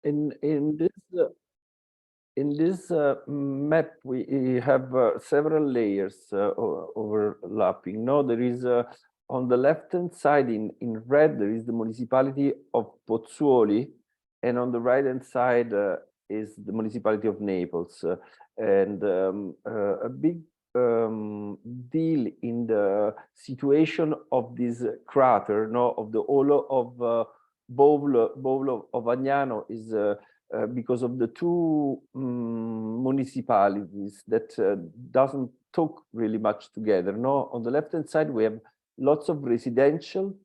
in this map, we have several layers overlapping. No, there is on the left-hand side in red, there is the municipality of Pozzuoli, and on the right-hand side is the municipality of Naples. And a big deal in the situation of this crater, no, of the holo of bowl of Agnano is because of the two municipalities that doesn't talk really much together. No, on the left-hand side we have lots of residential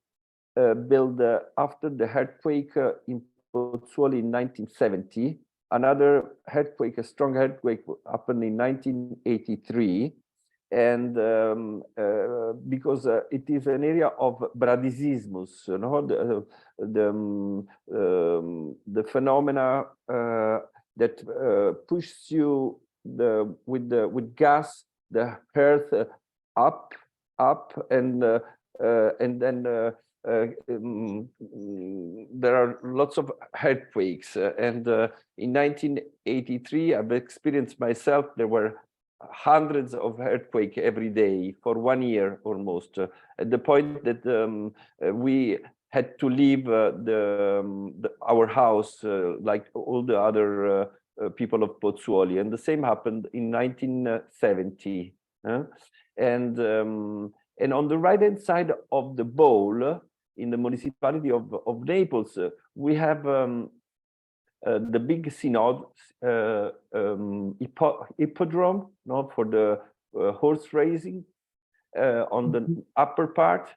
built after the earthquake in Pozzuoli in 1970. Another earthquake, a strong earthquake, happened in 1983. And because it is an area of bradisismus, you know, the phenomena that pushes you with gas the earth up, and then there are lots of earthquakes. And in 1983, I've experienced myself. There were hundreds of earthquakes every day for 1 year almost, at the point that we had to leave our house like all the other people of Pozzuoli. And the same happened in 1970. And on the right-hand side of the bowl, in the municipality of Naples, we have the big synod hippodrome, no, for the horse racing on the upper part,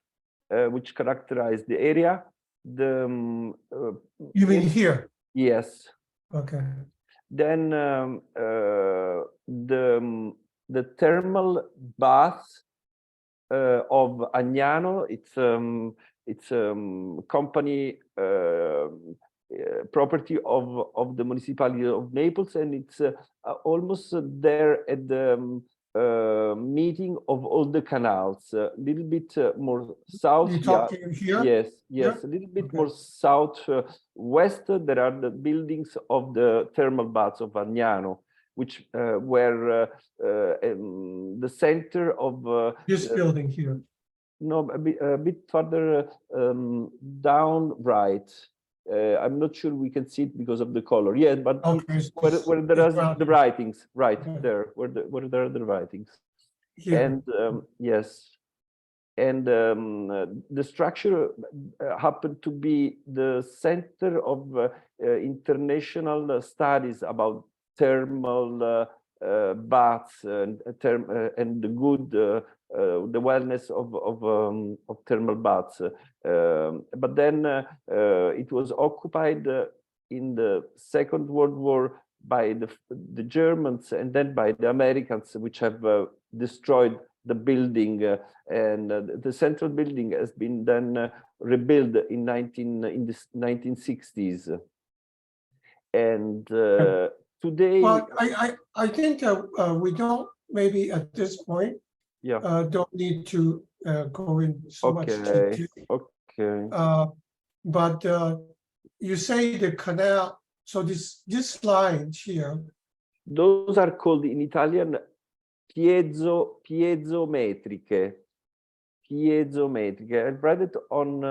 which characterize the area. You mean here? Yes. Okay. Then the thermal bath of Agnano. It's company property of the municipality of Naples, and it's almost there at the meeting of all the canals. A little bit more south. You talking here? Yes, Here? a little bit Okay. more south west. There are the buildings of the thermal baths of Agnano, which were the center of This building here. No, a bit further down right. I'm not sure we can see it because of the color. Yeah, but Okay, where there are the writings, right Okay. there, where there are the writings. Here. And yes, and the structure happened to be the center of international studies about thermal baths and the good, the wellness of thermal baths. But then it was occupied in the Second World War by the Germans and then by the Americans, which have destroyed the building, and the central building has been then rebuilt in the 1960s. And today, well, I think we don't, maybe at this point, don't need to go in so much detail. Okay. But you say the canal, so this line here. Those are called in Italian piezometriche. I read it on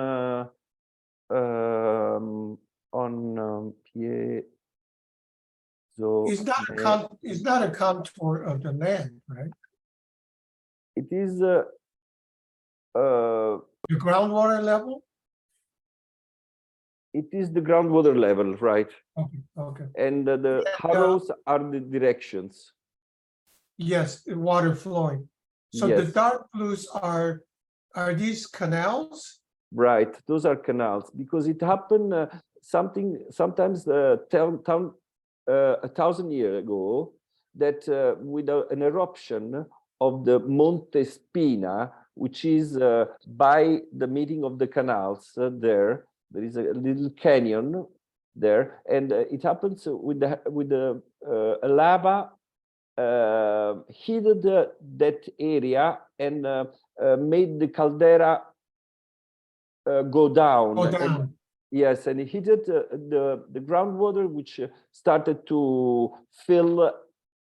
piezo. It's not a contour of the land, right? It is the groundwater level. It is the groundwater level, right? Okay. And the arrows are the directions. Yes, the water flowing. So yes. The dark blues are these canals? Right, those are canals, because it happened sometimes 1,000 years ago, that with an eruption of the Monte Spina, which is by the meeting of the canals there is a little canyon there, and it happens with the lava heated that area and made the caldera go down. Yes, and it heated the groundwater, which started to fill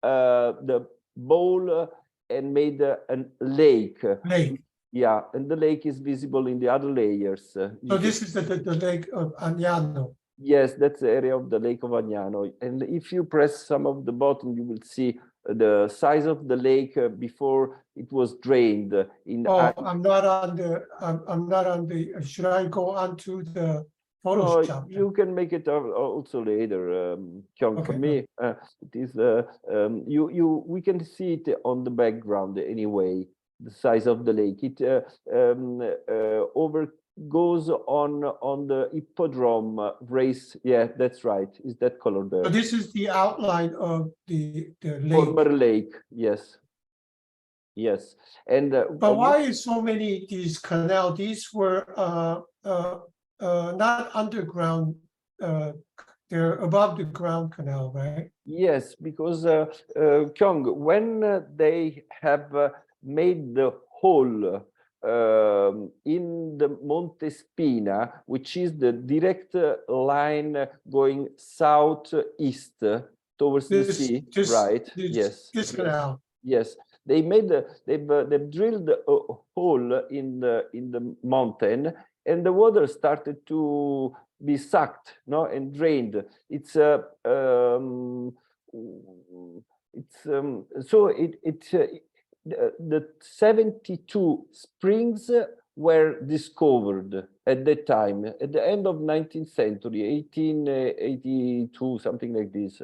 the bowl and made a lake. Lake. Yeah, and the lake is visible in the other layers. So this is the lake of Agnano. Yes, that's the area of the Lake of Agnano. And if you press some of the button, you will see the size of the lake before it was drained. I'm not on the. Should I go onto the Photoshop? You can make it also later, Kyung. Okay, For me, it is we can see it on the background anyway. The size of the lake. It goes on the hippodrome race. Yeah, that's right. Is that color there? So this is the outline of the lake. Former lake. Yes. Yes. And but why is so many these canals? These were not underground. They're above the ground canal, right? Yes, because Kyung, when they have made the hole in the Monte Spina, which is the direct line going southeast towards the sea, right? Yes. This canal. Yes, they made they've drilled a hole in the mountain, and the water started to be sucked, no, and drained. The 72 springs were discovered at that time, at the end of 19th century, 1882, something like this.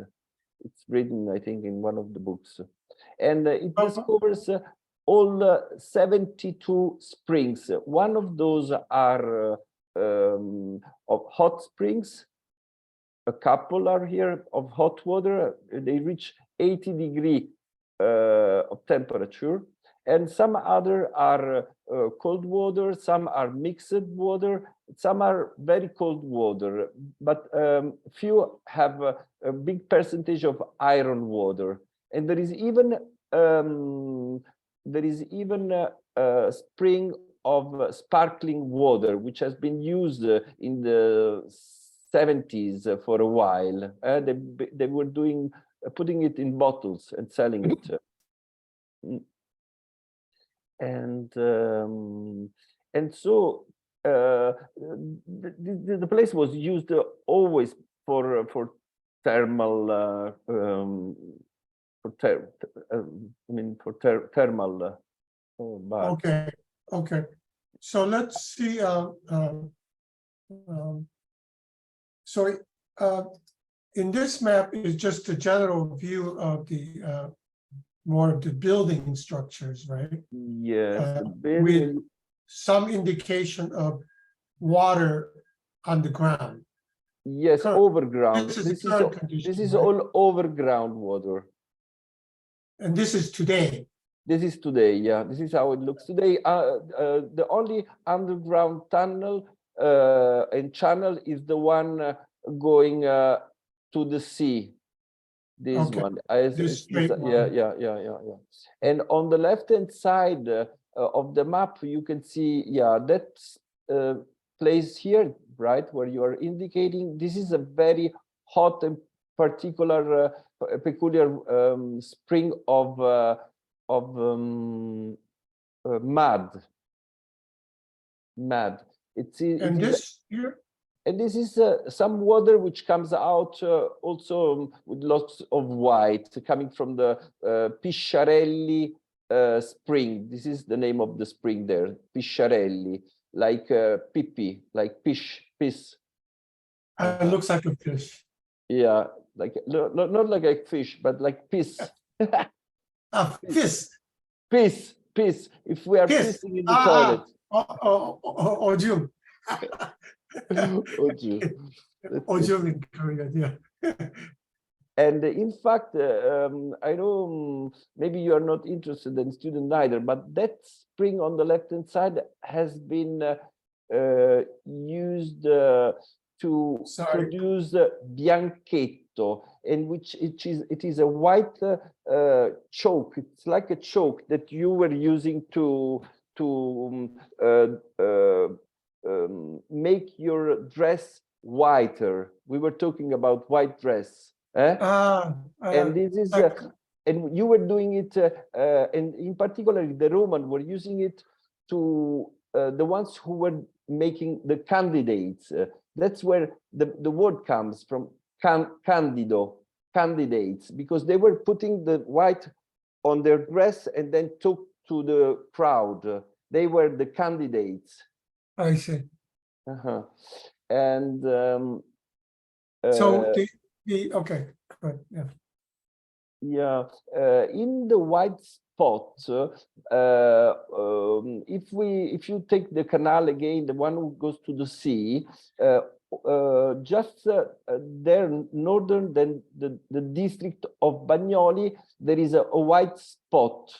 It's written, I think, in one of the books. And it discovers all 72 springs. One of those are of hot springs. A couple are here of hot water. They reach 80 degrees of temperature, and some other are cold water, some are mixed water, some are very cold water, but few have a big percentage of iron water. And there is even a spring of sparkling water, which has been used in the 70s for a while. They were putting it in bottles and selling it. And so the place was used always for thermal thermal baths. Okay. So let's see. In this map is just a general view of the more of the building structures, right? Yes, with some indication of water on the ground. Yes, overground. This is all overground water. And this is today. This is today, yeah. This is how it looks today. The only underground tunnel and channel is the one going to the sea. This one. Yeah. And on the left-hand side of the map, you can see, that place here, right, where you are indicating. This is a very hot and peculiar spring of mud. And this here. And this is some water which comes out also with lots of white coming from the Pisciarelli spring. This is the name of the spring there, Pisciarelli, like pippi, like piss. It looks like a fish. Yeah, like not like a fish, but like piss. Piss. Piss. If we are pissing in the toilet. Ojum. Ojum in Korean, yeah. And in fact, I know maybe you are not interested in student either, but that spring on the left-hand side has been used to produce bianchetto, in which it is a white chalk. It's like a chalk that you were using to make your dress whiter. We were talking about white dress. And this is, and you were doing it, and in particular, the Roman were using it to the ones who were making the candidates. That's where the word comes from, candidates, because they were putting the white on their dress and then took to the crowd. They were the candidates. I see. And so okay, good. Yeah. Yeah, in the white spot, if you take the canal again, the one who goes to the sea, just there northern than the district of Bagnoli, there is a white spot.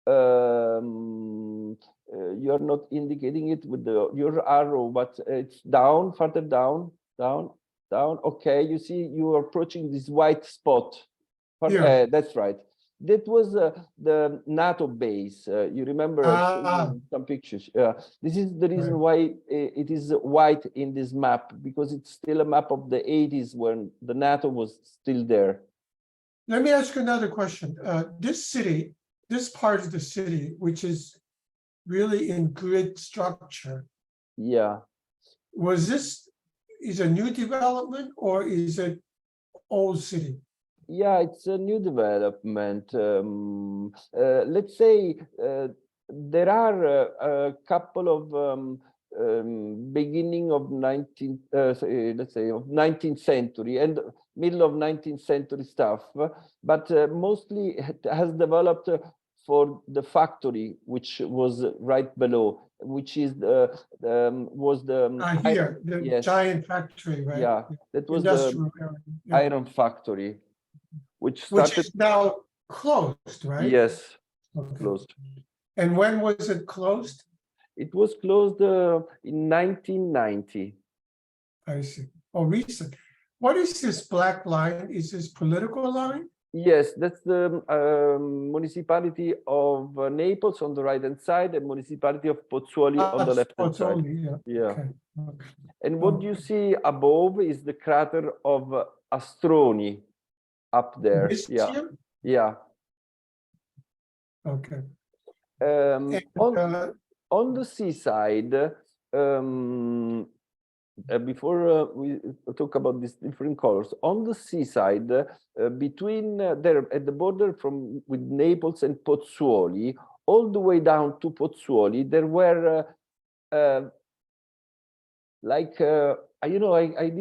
You're not indicating it with your arrow, but it's down, further down. Okay, you see, you are approaching this white spot. Yeah. That's right. That was the NATO base. You remember some pictures. This is the reason why it is white in this map, because it's still a map of the 80s when the NATO was still there. Let me ask you another question. This city, this part of the city, which is really in grid structure. Yeah. Was this a new development or is it old city? Yeah, it's a new development. Let's say there are a couple of beginning of 19th century and middle of 19th century stuff, but mostly it has developed for the factory, which was right below, which is the here, the giant factory, right? Yeah, that was industrial the iron factory. Which is now closed, right? Yes, closed. And when was it closed? It was closed in 1990. I see. Oh, recent. What is this black line? Is this political line? Yes, that's the municipality of Naples on the right-hand side and municipality of Pozzuoli on the left-hand side. Yeah. Okay. And what you see above is the crater of Astroni. Up there, yeah. Okay. On the seaside, before we talk about these different colors, on the seaside, between there at the border with Naples and Pozzuoli, all the way down to Pozzuoli, there were you know, I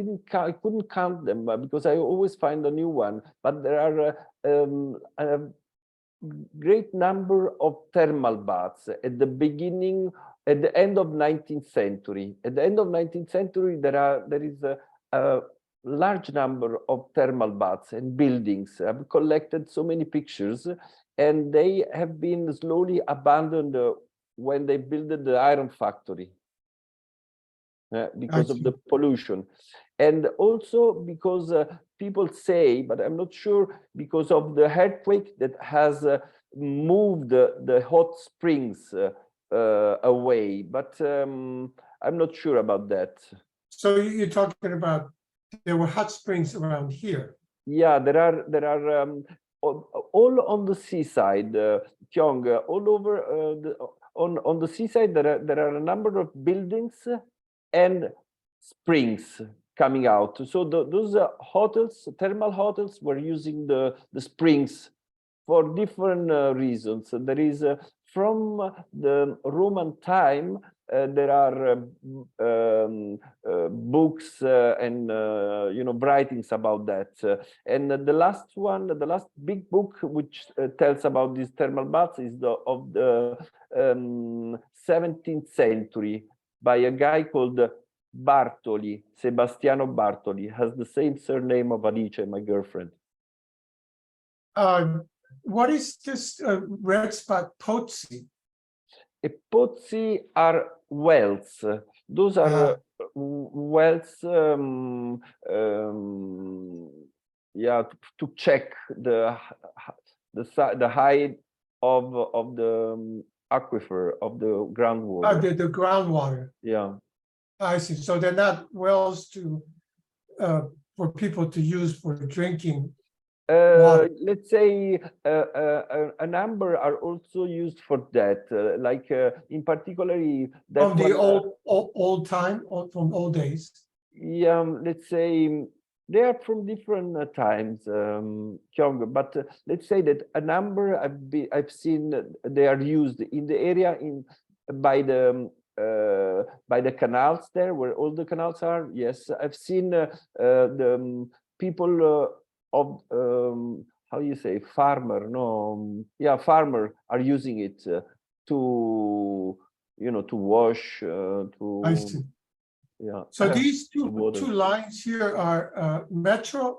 couldn't count them because I always find a new one, but there are a great number of thermal baths at the end of 19th century. At the end of 19th century, there is a large number of thermal baths and buildings. I've collected so many pictures, and they have been slowly abandoned when they built the iron factory. Because of the pollution, and also because people say, but I'm not sure, because of the earthquake that has moved the hot springs away, but I'm not sure about that. So you're talking about there were hot springs around here? Yeah, there are all on the seaside, Kyung, all over on the seaside. There are a number of buildings and springs coming out. So those hotels, thermal hotels, were using the springs for different reasons. There is from the Roman time, there are books and you know, writings about that. And the last big book which tells about these thermal baths is of the 17th century, by a guy called Bartoli, Sebastiano Bartoli, has the same surname of Alice, my girlfriend. What is this red spot, Pozzi? Pozzi are wells. Those are wells, yeah, to check the height of the aquifer, of the groundwater. The groundwater. Yeah. I see. So they're not wells to, for people to use for drinking. Water. Let's say a number are also used for that, in particularly that From the one, old time, from old days. yeah, let's say they are from different times, Kyung, but let's say that a number I've seen they are used in the area by the canals there where all the canals are. Yes, I've seen the people of how you say farmer? No, yeah, farmer are using it to to wash I to see. yeah. So these water. two lines here are metro,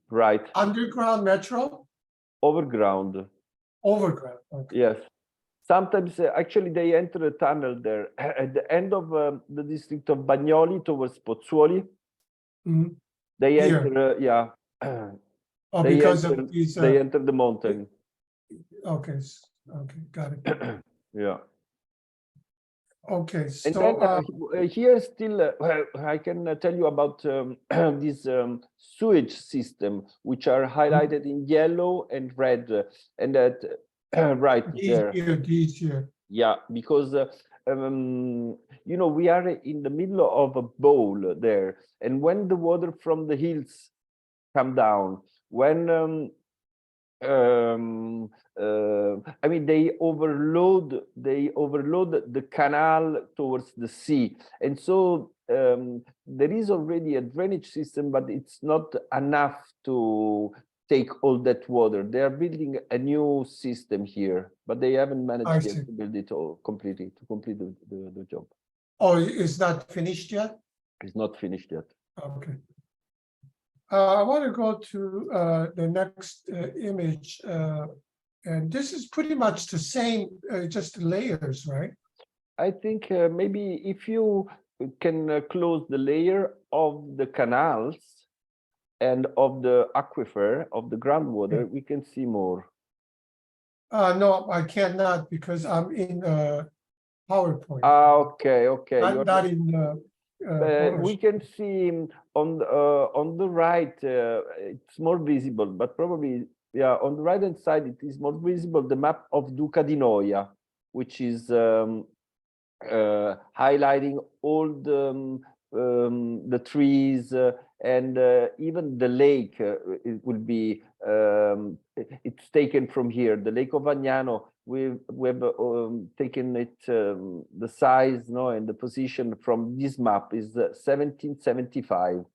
Right. underground metro, Overground. overground. Okay. Yes. Sometimes actually they enter a tunnel there at the end of the district of Bagnoli towards Pozzuoli. Mhm. They Here. enter, yeah. Oh, they because enter, of these. they enter the mountain. Okay. Okay. Got it. Yeah. Okay. And So then here still, I can tell you about this sewage system, which are highlighted in yellow and red, and that right there. these here. Yeah, because we are in the middle of a bowl there, and when the water from the hills come down, when I mean they overload the canal towards the sea, and so there is already a drainage system, but it's not enough to take all that water. They are building a new system here, but they haven't managed yet to build it all completely to complete the job. Oh, it's not finished yet? It's not finished yet. Okay. I want to go to the next image. And this is pretty much the same, just layers, right? I think maybe if you can close the layer of the canals and of the aquifer, of the groundwater, we can see more. No, I cannot because I'm in PowerPoint. Okay. Not in we can see on the right, it's more visible, but probably, yeah, on the right hand side, it is more visible, the map of Duca di Noia, which is highlighting all the trees and even the lake. It will be it's taken from here, the Lake of Agnano. We've taken it the size, no, and the position from this map is 1775.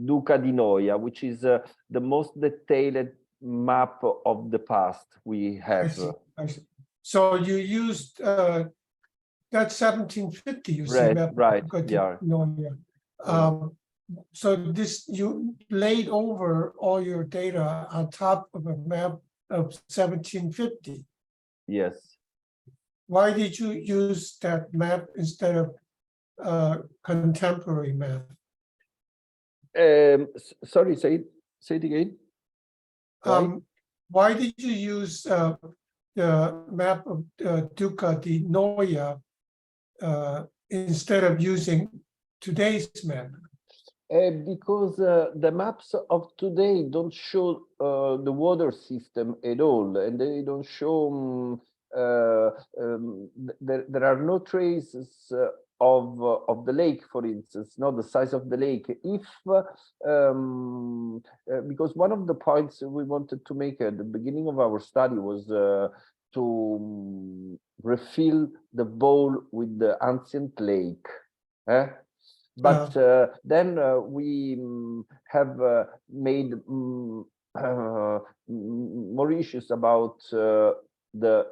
Duca di Noia, which is the most detailed map of the past we have. I see. So you used that's 1750. You see map. Right. Yeah. So this you laid over all your data on top of a map of 1750. Yes. Why did you use that map instead of contemporary map? Sorry, say it again. Why did you use the map of Duca di Noia instead of using today's map? Because the maps of today don't show the water system at all, and they don't show there are no traces of the lake, for instance, not the size of the lake. If because one of the points we wanted to make at the beginning of our study was to refill the bowl with the ancient lake. But then we have made more issues about the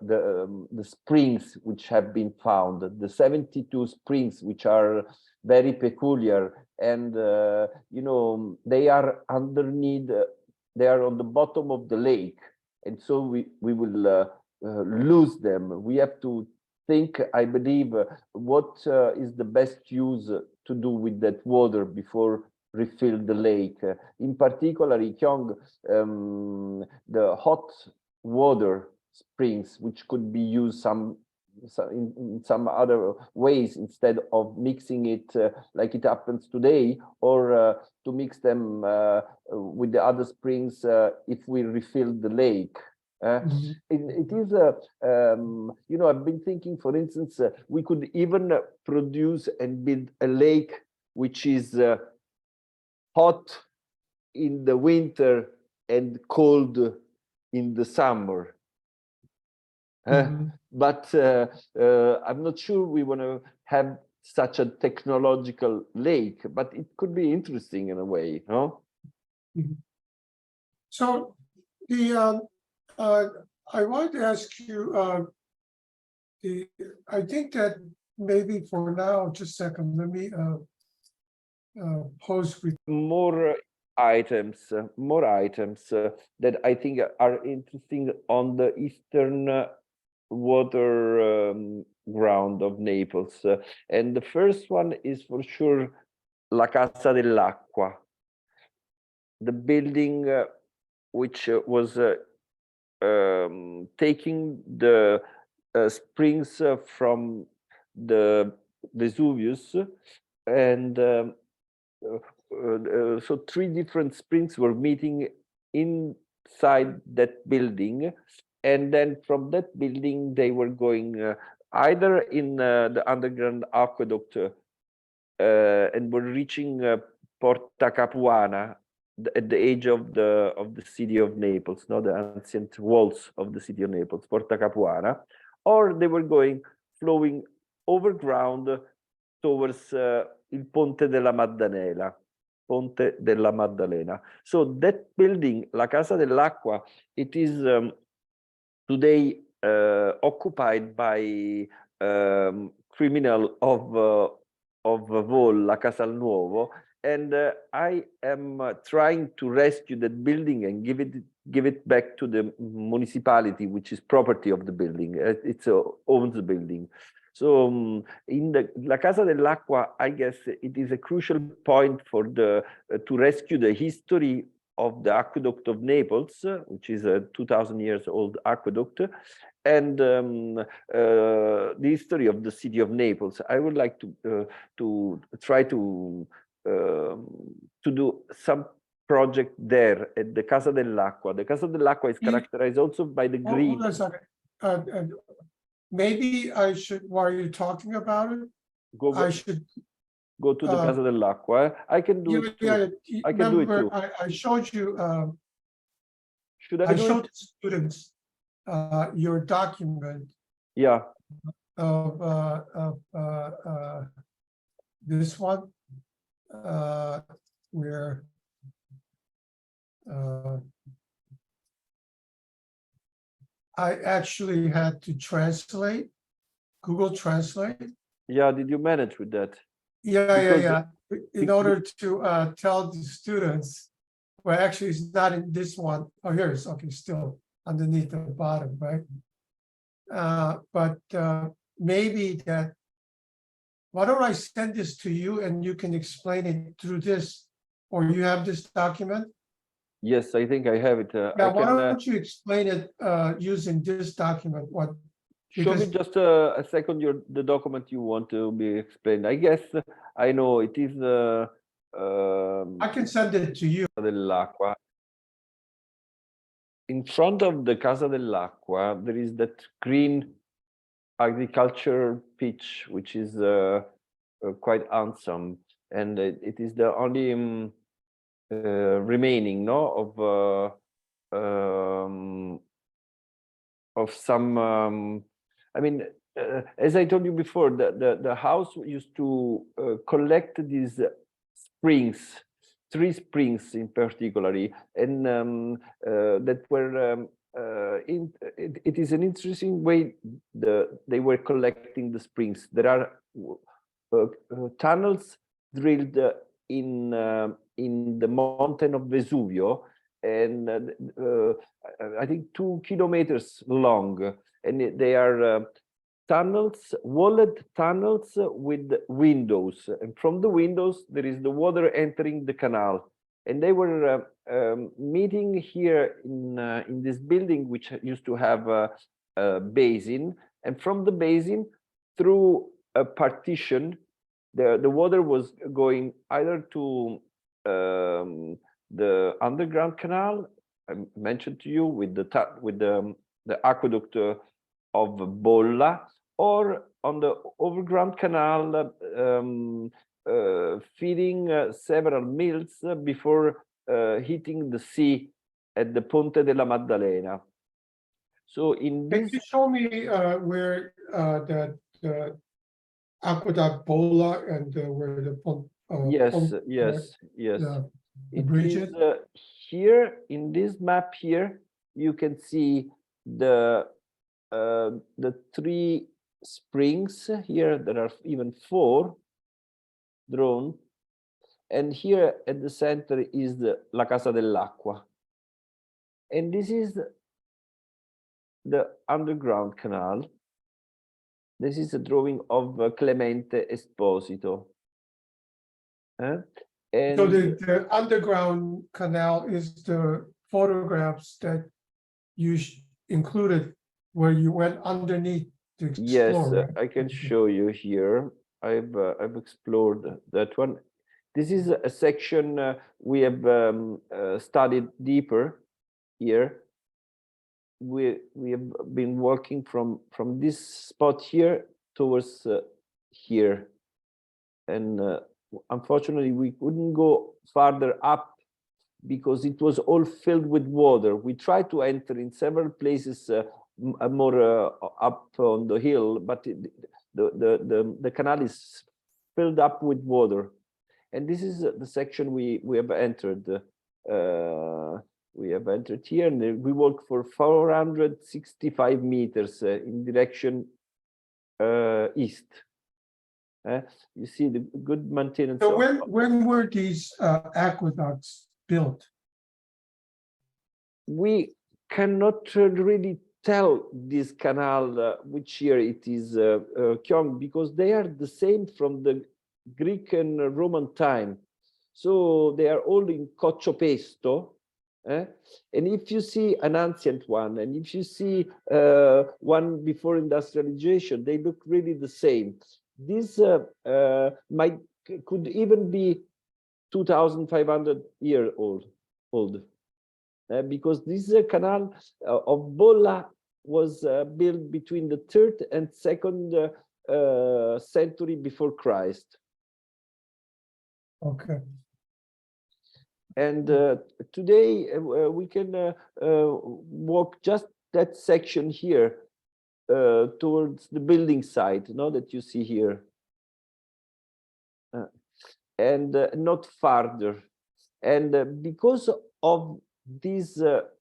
springs which have been found, the 72 springs, which are very peculiar, and they are underneath, they are on the bottom of the lake, and so we will lose them. We have to think, I believe, what is the best use to do with that water before refill the lake. In particular, Kyong, the hot water springs, which could be used in some other ways instead of mixing it like it happens today, or to mix them with the other springs if we refill the lake. It is, you know, I've been thinking, for instance, we could even produce and build a lake which is hot in the winter and cold in the summer. But I'm not sure we want to have such a technological lake, but it could be interesting in a way, no? So the I wanted to ask you, I think that maybe for now, just a second, let me pose with More items that I think are interesting on the eastern water ground of Naples. And the first one is for sure La Casa dell'Acqua, the building which was taking the springs from the Vesuvius, and so 3 different springs were meeting inside that building, and then from that building they were going either in the underground aqueduct and were reaching Porta Capuana at the edge of the city of Naples, no, the ancient walls of the city of Naples, Porta Capuana, or they were flowing overground towards il Ponte della Maddalena. Ponte della Maddalena. So that building, La Casa dell'Acqua, it is today occupied by criminal of Vol, La Casalnuovo, and I am trying to rescue that building and give it back to the municipality, which is property of the building. It's owns the building. So in the La Casa dell'Acqua, I guess it is a crucial point for the to rescue the history of the aqueduct of Naples, which is a 2,000 years old aqueduct, and the history of the city of Naples. I would like to try to do some project there at the Casa dell'Acqua. The Casa dell'Acqua is characterized also by the green. Hold on a second. Maybe I should, while you're talking about it, I should go to the Casa dell'Acqua. I can do it too. I can do it too. I showed you. Should I showed the students your document. Yeah. Of this one, where I actually had to translate, Google Translate. Yeah, did you manage with that? Yeah. In order to tell the students, well, actually, it's not in this one. Oh, here it is. Okay, still underneath the bottom, right? But maybe that. Why don't I send this to you and you can explain it through this, or you have this document? Yes, I think I have it. Yeah, why don't you explain it using this document? What? Show me just a second the document you want to be explained. I guess I know it is. I can send it to you. Dell'Acqua. In front of the Casa dell'Acqua, there is that green agriculture pitch, which is quite handsome, and it is the only remaining, no, of some. I mean, as I told you before, the house used to collect these springs, 3 springs in particularly, and that were it is an interesting way they were collecting the springs. There are tunnels drilled in the mountain of Vesuvio, and I think 2 kilometers long, and they are tunnels, walled tunnels with windows, and from the windows there is the water entering the canal. And they were meeting here in this building, which used to have a basin, And from the basin, through a partition, the water was going either to the underground canal I mentioned to you with the aqueduct of Bolla, or on the overground canal, feeding several mills before hitting the sea at the Ponte della Maddalena. So in Can this, you show me where the aqueduct Bola and where the yes, yes, yes. the It bridge is here in this map here. You can see the 3 springs here. There are even 4 drawn, and here at the center is La Casa dell'Acqua, and this is the underground canal. This is a drawing of Clemente Esposito. And So the underground canal is the photographs that you included where you went underneath to yes, explore, right? I can show you here. I've explored that one. This is a section we have studied deeper here. We have been working from this spot here towards here, and unfortunately we couldn't go farther up because it was all filled with water. We tried to enter in several places more up on the hill, but the canal is filled up with water. And this is the section we have entered. We have entered here, and we walked for 465 meters in direction east. You see the good maintenance. So when were these aqueducts built? We cannot really tell this canal which year it is young, because they are the same from the Greek and Roman time. So they are all in Coccio and if you see an ancient one, and if you see one before industrialization, they look really the same. This could even be 2,500 years old. Because this canal of Bolla was built between the 3rd and 2nd century before Christ. Okay. And today we can walk just that section here towards the building site, that you see here, and not farther. And because of this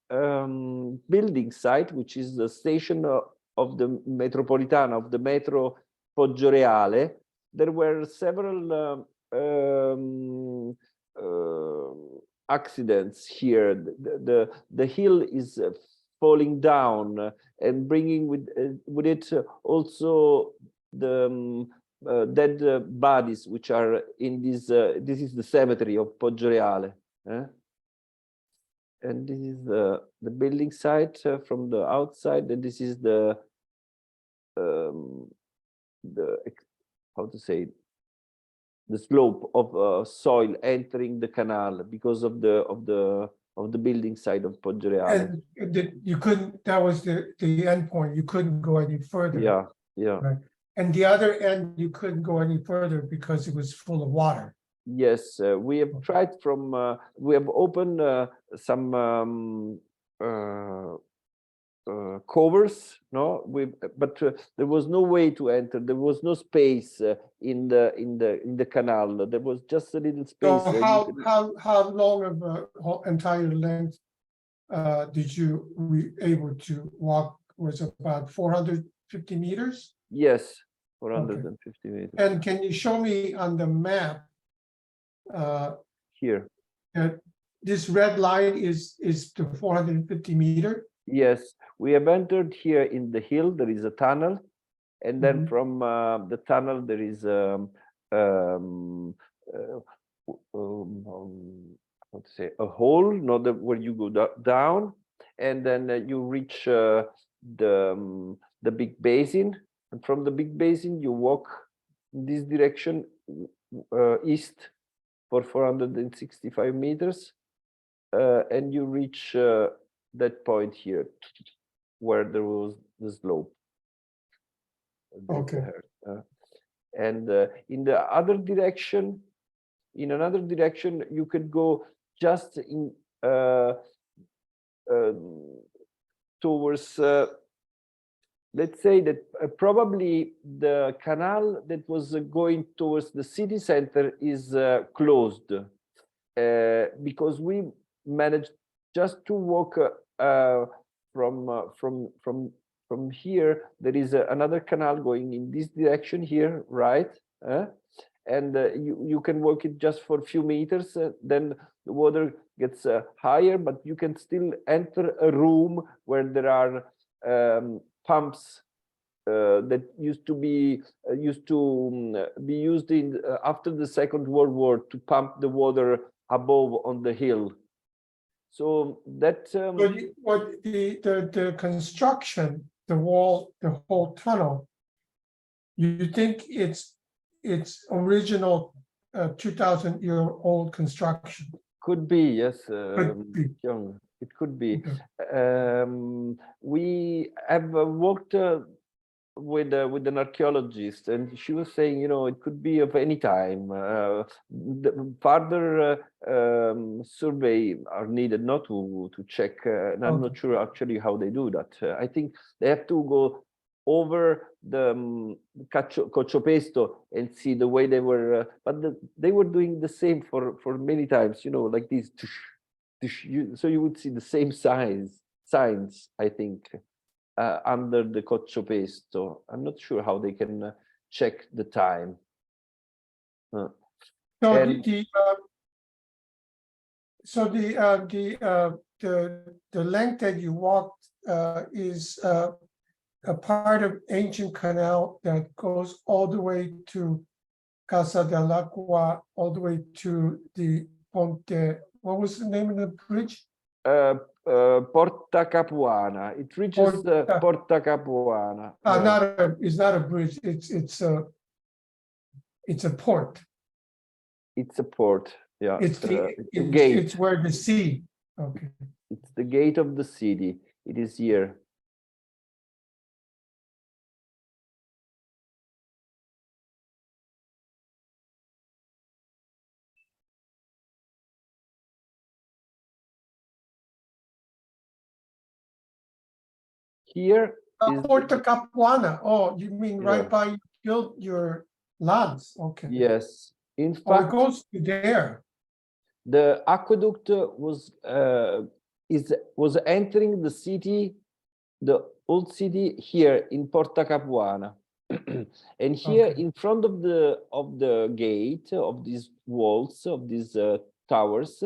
building site, which is the station of the Metropolitana, of the Metro Poggioreale, there were several accidents here. The hill is falling down and bringing with it also the dead bodies which are in this. This is the cemetery of Poggioreale. And this is the building site from the outside, and this is the how to say, the slope of soil entering the canal because of the building site of Poggioreale. And you couldn't, that was the end point, you couldn't go any further. Yeah. Right. And the other end, you couldn't go any further because it was full of water. Yes, we have tried we have opened some covers, but there was no way to enter. There was no space in the canal. There was just a little space. So how long of a entire length did you able to walk? Was about 450 meters? Yes, 450 meters. And can you show me on the map here that this red line is the 450 meter? Yes, we have entered here in the hill. There is a tunnel, and then from the tunnel there is how to say, a hole, where you go down, and then you reach the the big basin, and from the big basin you walk in this direction east for 465 meters, and you reach that point here where there was the slope. Okay. And in the other direction, in another direction, you could go just in towards, let's say that probably the canal that was going towards the city center is closed, because we managed just to walk from here. There is another canal going in this direction here, right? And you can walk it just for a few meters, then the water gets higher, but you can still enter a room where there are pumps that used to be used in after the Second World War to pump the water above on the hill. So that what the construction, the wall, the whole tunnel, you think it's original 2,000-year-old construction? could be, yes. Could be. Young. It could be. Okay. We have worked with an archaeologist, and she was saying, you know, it could be of any time. The further survey are needed, not to check, and I'm not sure actually how they do that. I think they have to go over the Cociopesto and see the way they were, but they were doing the same for many times, you know, like these. So you would see the same signs, I think. Under the Cociopesto. I'm not sure how they can check the time. So And- the length that you walked is a part of ancient canal that goes all the way to Casa dell'Acqua, all the way to the Ponte. What was the name of the bridge? Porta Capuana. It reaches Porta Capuana. It's not a bridge. It's a port. It's a port. Yeah. It's a gate. It's where the sea. Okay. It's the gate of the city. It is here. Here is Porta Capuana. Oh, you mean right by your lands? Okay. Yes. In It fact, goes to there. the aqueduct was entering the city, the old city here in Porta Capuana. And here in front of the gate of these walls, of these towers,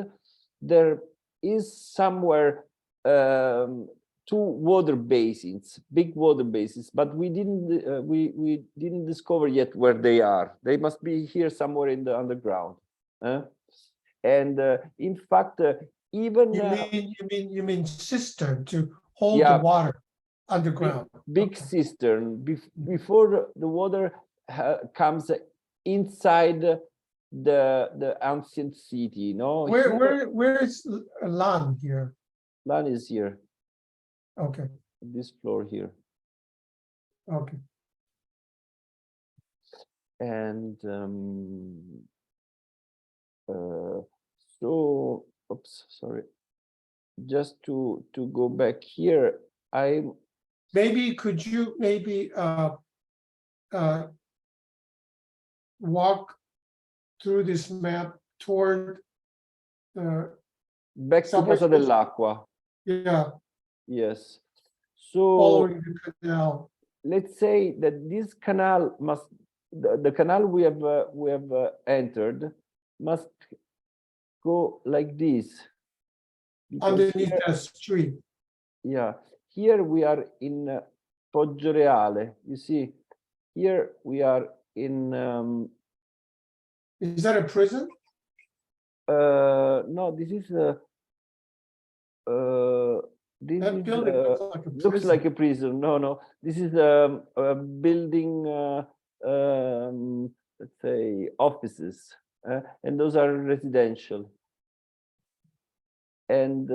there is somewhere two water basins, big water basins, but we didn't discover yet where they are. They must be here somewhere in the underground. And in fact, even you mean cistern to hold the water underground. Big cistern before the water comes inside the ancient city. No, where is land here? Land is here. Okay. This floor here. Okay. And so, oops, sorry. Just to go back here, could you walk through this map toward back to Casa dell'Acqua. Yeah. Yes. So following the canal. Let's say that this canal must, the canal we have entered must go like this. Underneath the street. Yeah, here we are in Poggioreale. You see, here we are in. Is that a prison? No, this is This That is building looks like a looks prison. like a prison. No, no. This is a building. Let's say offices, and those are residential. And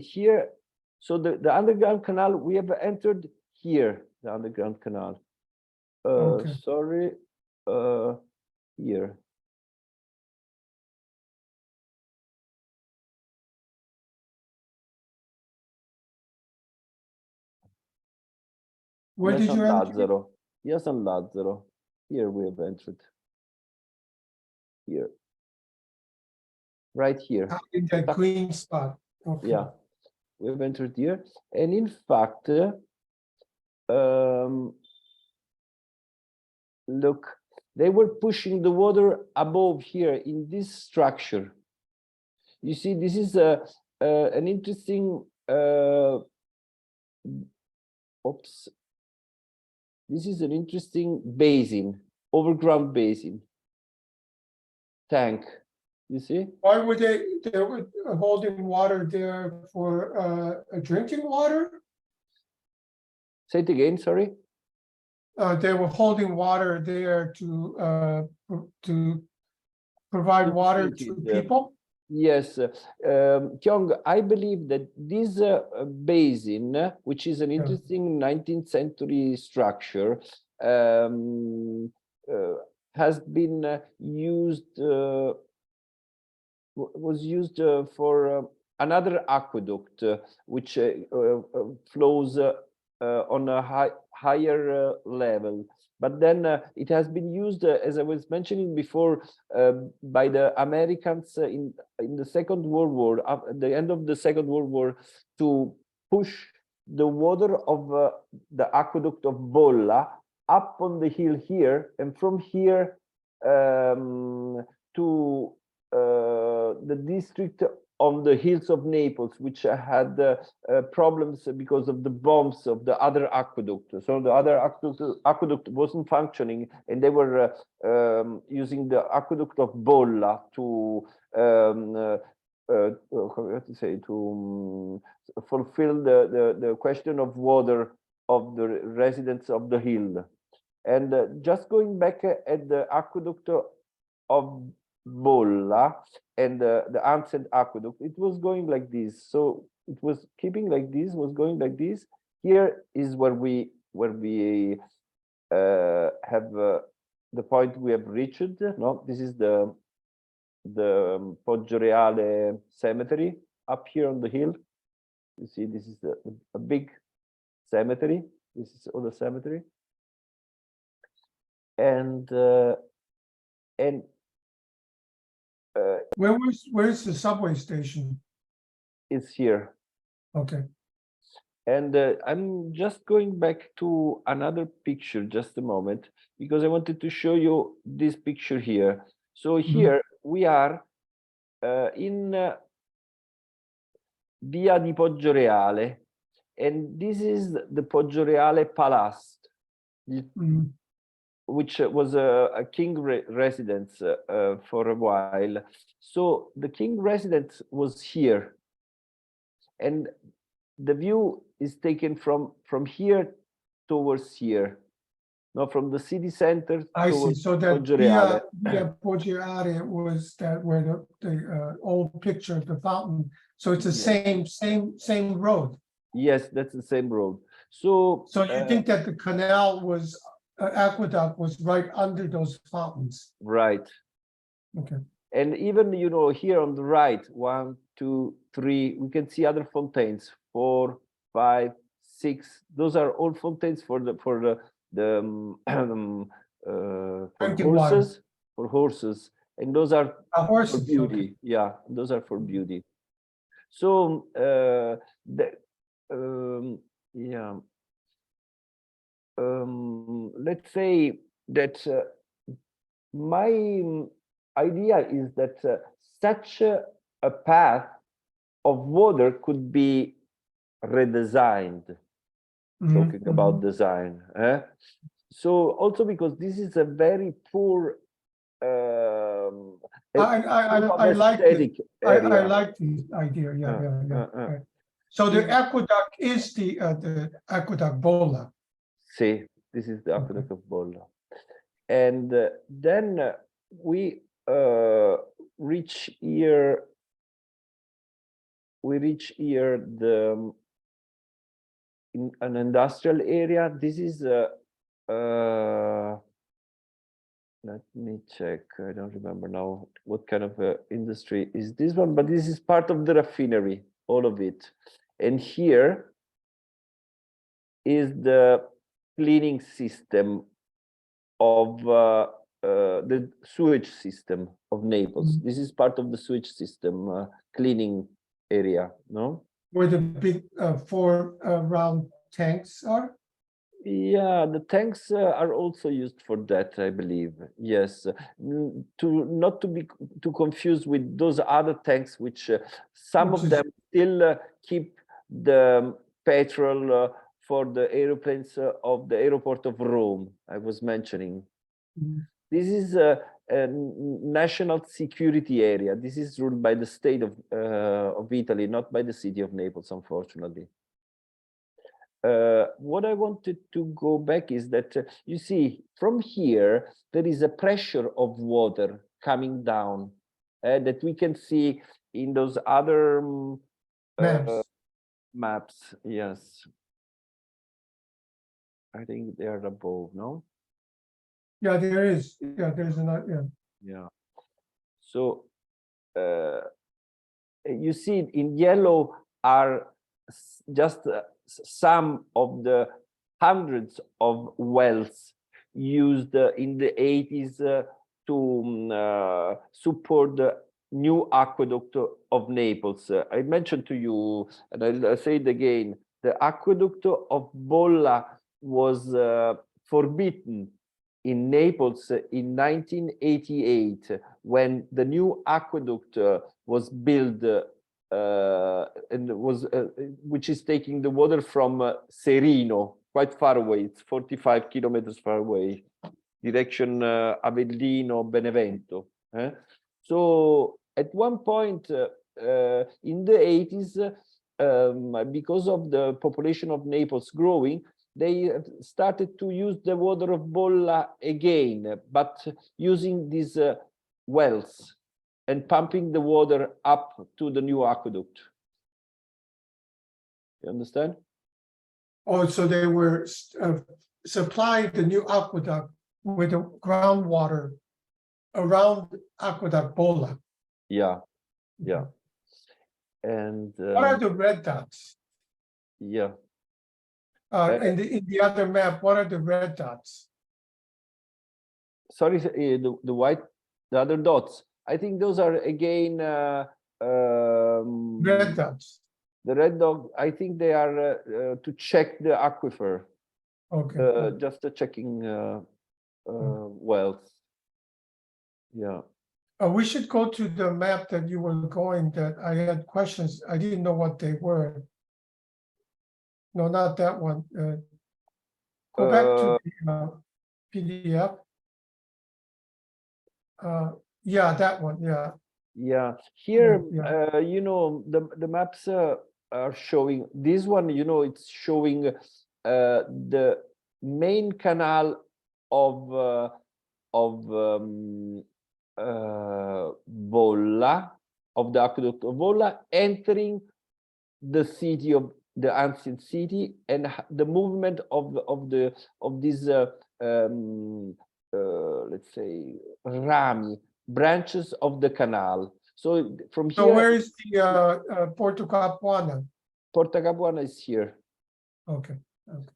here, so the underground canal, we have entered here, the underground canal. Okay. Sorry, here. Where Via did you San enter? Lazzaro. Via San Lazzaro. Here we have entered. Here. Right here. In that green spot. Okay. Yeah, we have entered here. And in fact, look, they were pushing the water above here in this structure. You see, this is an interesting, oops. This is an interesting basin, overground basin, tank, you see? Why were they were holding water there for drinking water? Say it again, sorry. They were holding water there to provide water to people? Yes, Kyung, I believe that this basin, which is an interesting 19th century structure, has been used, was used for another aqueduct, which flows on a higher level. But then it has been used, as I was mentioning before, by the Americans in the Second World War, at the end of the Second World War, to push the water of the aqueduct of Bolla up on the hill here, and from here to the district on the hills of Naples, which had problems because of the bombs of the other aqueduct. So the other aqueduct wasn't functioning, and they were using the aqueduct of Bolla to how to say, to fulfill the question of water of the residents of the hill. And just going back at the aqueduct of Bolla and the ancient aqueduct, it was going like this. So it was keeping like this, was going like this. Here is where we have the point we have reached. No, this is the Poggioreale cemetery up here on the hill. You see, this is a big cemetery. This is all the cemetery. And where's the subway station? It's here. Okay. And I'm just going back to another picture, just a moment, because I wanted to show you this picture here. So here we are in Via di Poggioreale, and this is the Poggioreale Palace, which was a king residence for a while. So the king residence was here, and the view is taken from here towards here, not from the city center. I see. So that Poggioreale. Via Poggioreale was that where the old picture of the fountain. So it's the same road. Yes, that's the same road. So you think that the canal was aqueduct was right under those fountains? Right. Okay. And even, you know, here on the right, 1, 2, 3, we can see other fontaines, 4, 5, 6. Those are all fontains for horses, and those are horses, for beauty. okay. Yeah, those are for beauty. So yeah, let's say that my idea is that such a path of water could be redesigned. Talking about design, so also because this is a very poor I like this. I like the idea. Yeah. So the aqueduct is the aqueduct Bolla. See, this is the Okay. aqueduct of Bolla. And then we reach here. We reach here in an industrial area. This is let me check. I don't remember now what kind of industry is this one, but this is part of the raffinery, all of it. And here is the cleaning system of the sewage system of Naples. This is part of the sewage system, cleaning area, no? Where the big 4 round tanks are? Yeah, the tanks are also used for that, I believe. Yes, not to be too confused with those other tanks, which some of them still keep the petrol for the airplanes of the airport of Rome, I was mentioning. This is a national security area. This is ruled by the state of Italy, not by the city of Naples, unfortunately. What I wanted to go back is that you see from here there is a pressure of water coming down that we can see in those other maps. Yes, I think they are above. No. Yeah, there is. Yeah, there's another. Yeah. Yeah. So you see in yellow are just some of the hundreds of wells used in the 80s to support the new aqueduct of Naples. I mentioned to you, and I'll say it again, the aqueduct of Bolla was forbidden in Naples in 1988 when the new aqueduct was built and was which is taking the water from Serino, quite far away. It's 45 kilometers far away, direction Avellino, Benevento. So at one point in the 80s, because of the population of Naples growing, they started to use the water of Bolla again, but using these wells and pumping the water up to the new aqueduct. You understand? Oh, so they were supplying the new aqueduct with the groundwater around aqueduct Bolla. Yeah, yeah. And what are the red dots? Yeah. In the other map, what are the red dots? Sorry, the white, the other dots. I think those are again Red dots. the red dot. I think they are to check the aquifer. Okay. Just checking wells. Yeah. We should go to the map that you were going. That I had questions. I didn't know what they were. No, not that one. Go back to the PDF. Yeah, that one. Yeah. Yeah. Here, Yeah. you know, the maps are showing this one. You know, it's showing the main canal of Bolla, of the aqueduct of Bolla, entering the city of the ancient city, and the movement of these let's say rami, branches of the canal. So from here, So where is the Porto Capuana? Porta Capuana is here. Okay. Okay.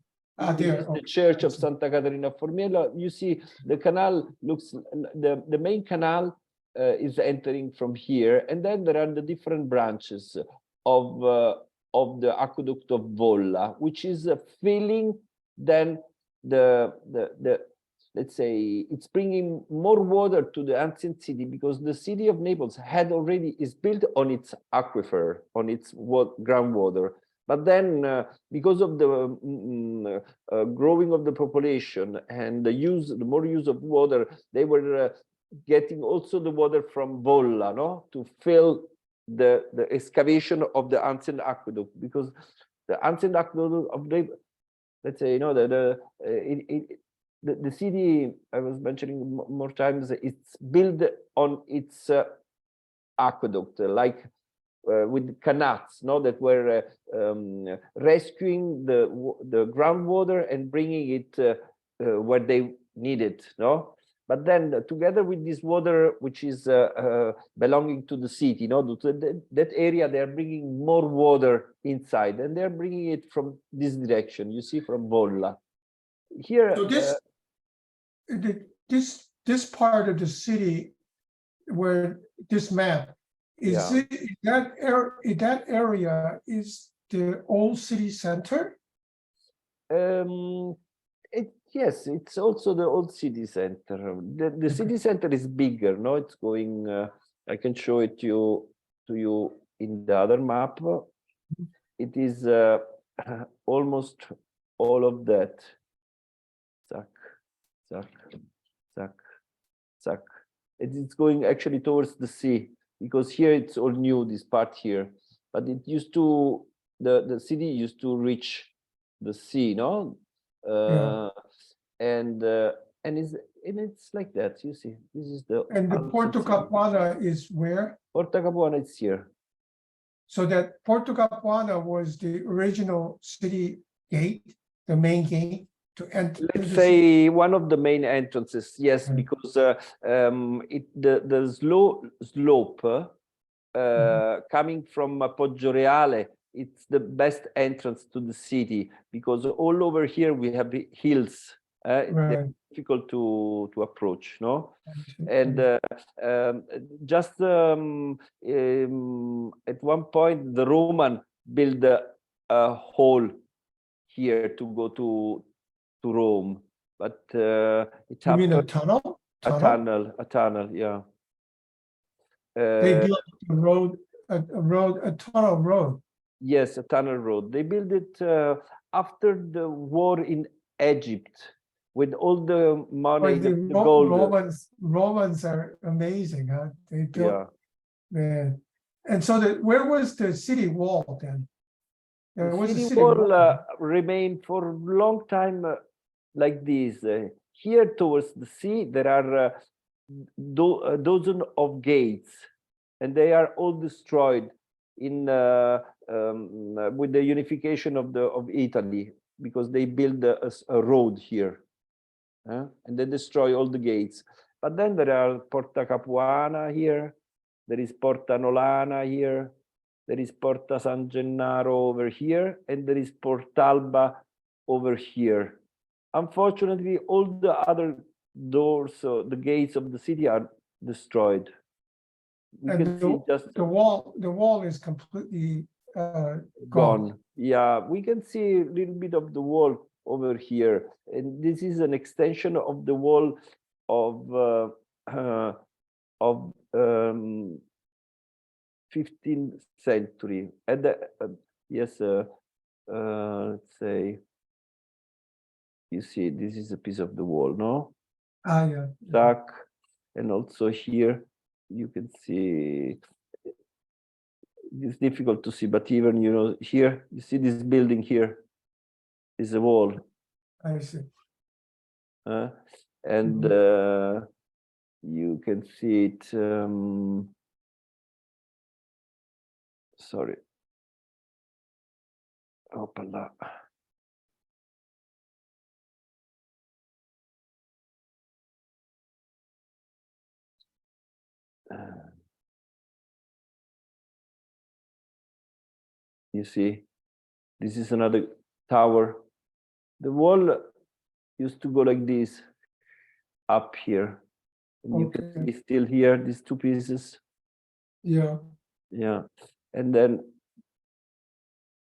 There is the church of Santa Caterina Formiera. You see the canal looks, the main canal is entering from here, and then there are the different branches of the aqueduct of Bolla, which is filling then the let's say it's bringing more water to the ancient city, because the city of Naples had already is built on its aquifer, on its groundwater. But then, because of the growing of the population and the more use of water, they were getting also the water from Bolla, no, to fill the excavation of the ancient aqueduct, because the ancient aqueduct of the, let's say, you know, the city I was mentioning more times, it's built on its aqueduct, like with canals, no, that were rescuing the groundwater and bringing it where they need it, no. But then together with this water, which is belonging to the city, no, to that area, they are bringing more water inside, and they're bringing it from this direction. You see, from Bolla. Here, So this part of the city where this map is, yeah. that area is the old city center? Yes, it's also the old city center. The city center is bigger, no? It's going. I can show it to you in the other map. It is almost all of that. Zack, zack, zack, zack. It's going actually towards the sea, because here it's all new, this part here. But it used to, the city used to reach the sea, no? Yeah. And it's like that. You see, this is the. And the Porto Capuana is where? Porta Capuana is here. So that Porto Capuana was the original city gate, the main gate to enter. Let's say one of the main entrances, yes, because the slope coming from Poggioreale, it's the best entrance to the city, because all over here we have hills. They're difficult to approach, no? And just at one point, the Roman built a hole here to go to Rome, but it You mean a happened. tunnel? A tunnel, yeah. They built a road, a tunnel road. Yes, a tunnel road. They built it after the war in Egypt, with all the money, the gold. Romans are amazing, huh? They built, Yeah. man. And so where was the city wall then? There was city a city wall remained for a long time like this. Here towards the sea, there are a dozen of gates, and they are all destroyed in with the unification of Italy, because they build a road here, and they destroy all the gates. But then there are Porta Capuana here, there is Porta Nolana here, there is Porta San Gennaro over here, and there is Portalba over here. Unfortunately, all the other doors, the gates of the city are destroyed. We can see just the wall is completely gone. Yeah, we can see a little bit of the wall over here, and this is an extension of the wall of 15th century. And yes, let's say, you see, this is a piece of the wall, no? Yeah. Zack, and also here you can see. It's difficult to see, but even, you know, here you see this building here is a wall. I see. And you can see it. Sorry. Opala. You see, this is another tower. The wall used to go like this up here, and you can see still here these two pieces. Yeah. Yeah, and then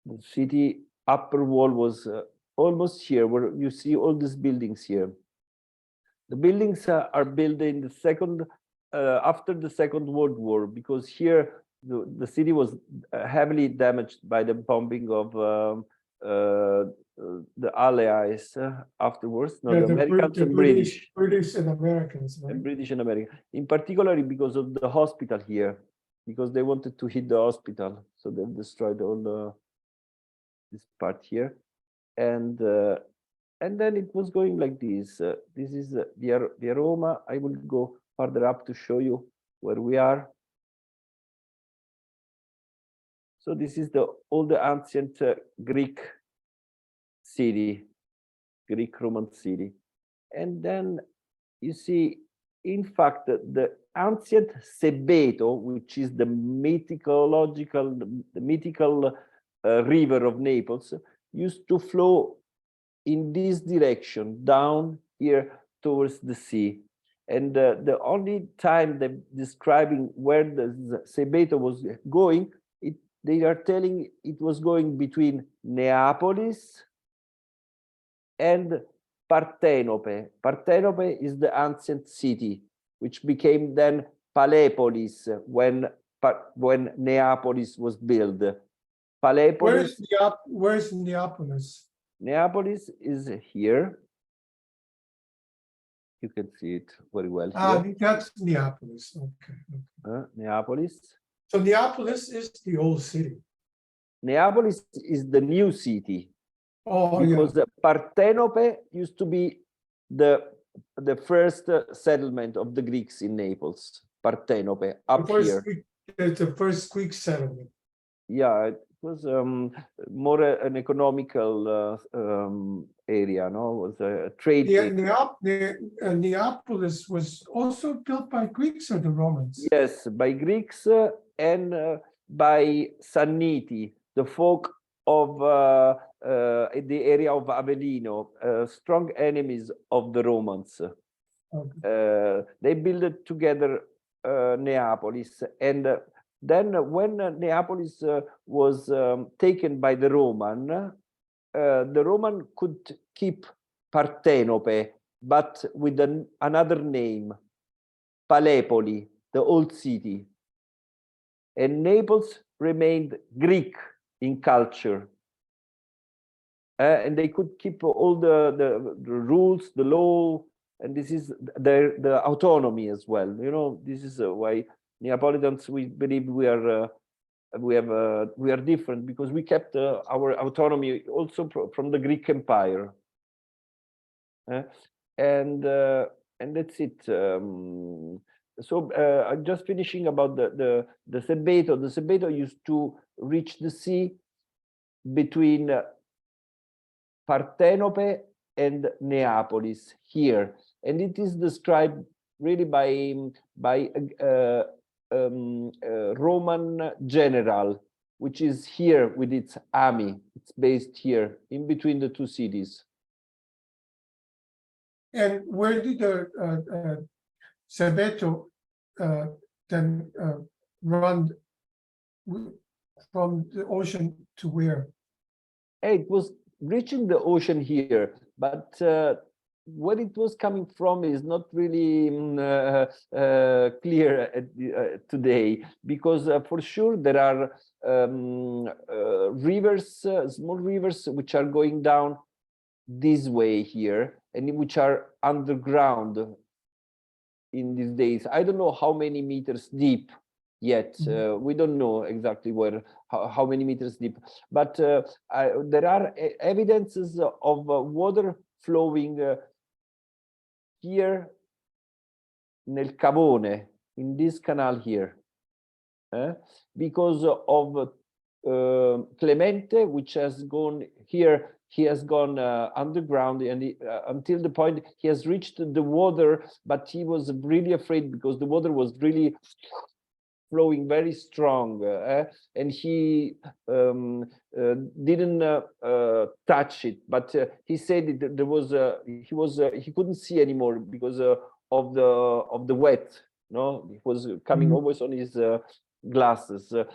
the city upper wall was almost here, where you see all these buildings here. The buildings are built in the second, after the Second World War, because here the city was heavily damaged by the bombing of the Allies afterwards. No, the Americans and British. British and Americans, right? And British and American, in particular because of the hospital here. because they wanted to hit the hospital, so they've destroyed all this part here, and then it was going like this. This is Via Roma. I will go further up to show you where we are. So this is all the ancient Greek city, Greek Roman city. And then you see, in fact, the ancient Sebeto, which is the mythical river of Naples, used to flow in this direction, down here towards the sea. And the only time they're describing where the Sebeto was going, they are telling it was going between Neapolis and Partenope. Partenope is the ancient city, which became then Palepolis when Neapolis was built. Palepolis. Where's Neapolis? Neapolis is here. You can see it very well here. That's Neapolis. Okay. Neapolis. So Neapolis is the old city. Neapolis is the new city. Oh, because Partenope used to be the first settlement of the Greeks in Naples. Partenope, up here. It's the first Greek settlement. Yeah, it was more an economical area, no? It was a trade area. Neapolis was also built by Greeks or the Romans? Yes, by Greeks and by Sanniti, the folk of the area of Avellino, strong enemies of the Romans. Okay. They built together Neapolis, and then when Neapolis was taken by the Roman could keep Partenope, but with another name, Palepoli, the old city. And Naples remained Greek in culture. And they could keep all the rules, the law, and this is the autonomy as well. You know, this is why Neapolitans, we believe we are different, because we kept our autonomy also from the Greek Empire. And that's it. So I'm just finishing about the Sebeto. The Sebeto used to reach the sea between Partenope and Neapolis here, and it is described really by a Roman general, which is here with its army. It's based here in between the two cities. And where did the Sebeto then run from the ocean to where? It was reaching the ocean here, but where it was coming from is not really clear today, because for sure there are rivers, small rivers, which are going down this way here, and which are underground in these days. I don't know how many meters deep yet. We don't know exactly how many meters deep, but there are evidences of water flowing here nel Cavone, in this canal here, because of Clemente, which has gone here. He has gone underground, and until the point he has reached the water, but he was really afraid because the water was really flowing very strong, and he didn't touch it. But he said there was he couldn't see anymore because of the wet. No, it was coming always on his glasses. So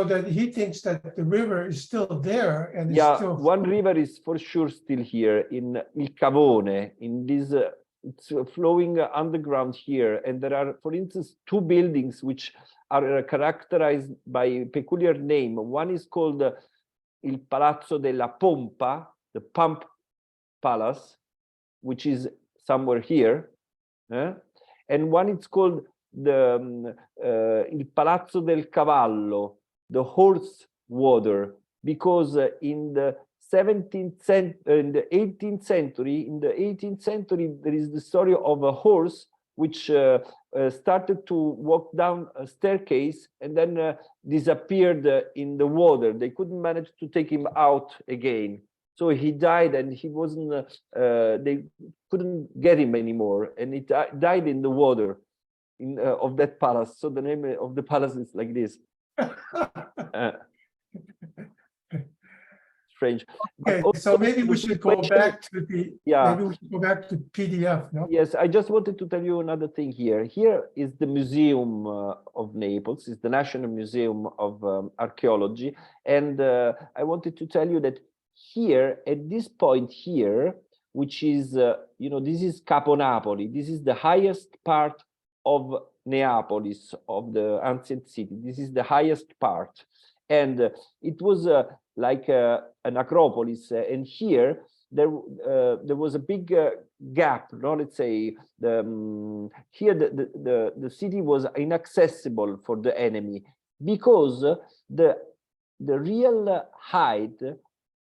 that he thinks that the river is still there, and yeah, it's still... one river is for sure still here in Il Cavone, in this. It's flowing underground here, and there are, for instance, two buildings which are characterized by a peculiar name. One is called Il Palazzo della Pompa, the Pump Palace, which is somewhere here, and one is called il Palazzo del Cavallo, the horse water, because in the 18th century, there is the story of a horse which started to walk down a staircase and then disappeared in the water. They couldn't manage to take him out again. So he died, and he wasn't, they couldn't get him anymore, and he died in the water of that palace. So the name of the palace is like this. Strange. Okay, so maybe we should go back to the, maybe we should go back to PDF, no? Yes, I just wanted to tell you another thing here. Here is the Museum of Naples, it's the National Museum of Archaeology. And I wanted to tell you that here, at this point here, which is, you know, this is Capo Napoli. This is the highest part of Neapolis, of the ancient city. This is the highest part. And it was like an acropolis, and here there was a big gap. No, let's say here the city was inaccessible for the enemy, because the real height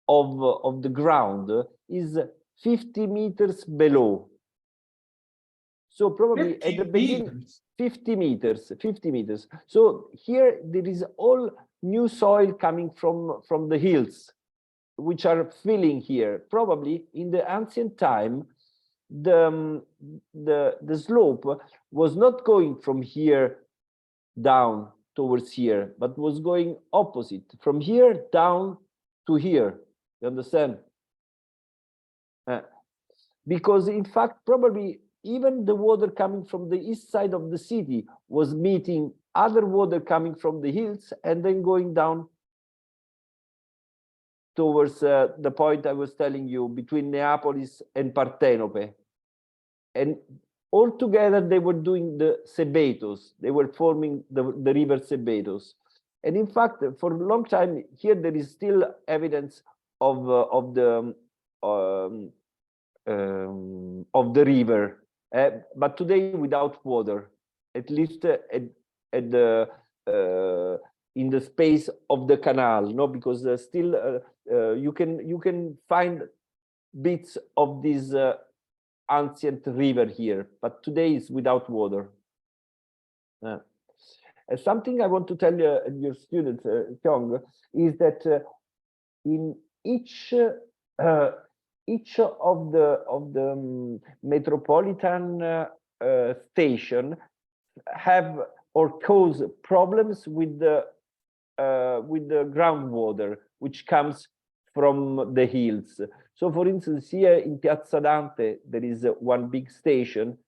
of the ground is 50 meters below. So probably at the beginning, 50 meters. So here there is all new soil coming from the hills, which are filling here. Probably in the ancient time, the slope was not going from here down towards here, but was going opposite, from here down to here. You understand? Because in fact, probably even the water coming from the east side of the city was meeting other water coming from the hills and then going down towards the point I was telling you, between Neapolis and Partenope. And all together they were doing the Sebetos. They were forming the river Sebetos. And in fact, for a long time here, there is still evidence of the river. But today without water, at least at the in the space of the canal, no, because still you can find bits of this ancient river here, but today is without water. Something I want to tell your students, Kyung, is that in each of the metropolitan station have or cause problems with the groundwater, which comes from the hills. So for instance, here in Piazza Dante, there is one big station,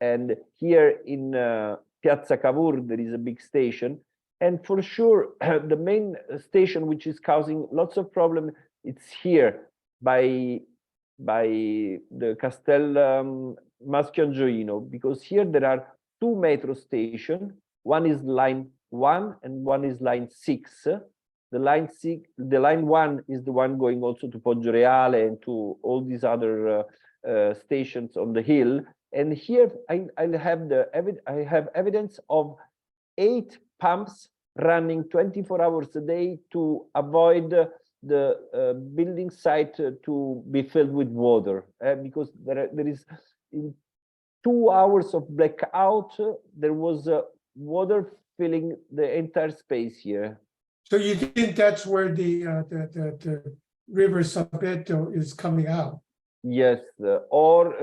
and here in Piazza Cavour, there is a big station. And for sure, the main station which is causing lots of problems, it's here by the Castel Maschiangioino, because here there are two metro stations. One is line 1 and one is line 6. The line 1 is the one going also to Poggioreale and to all these other stations on the hill. And here I have evidence of 8 pumps running 24 hours a day to avoid the building site to be filled with water, because there is in 2 hours of blackout, there was water filling the entire space here. So you think that's where the river Sabeto is coming out? Yes, or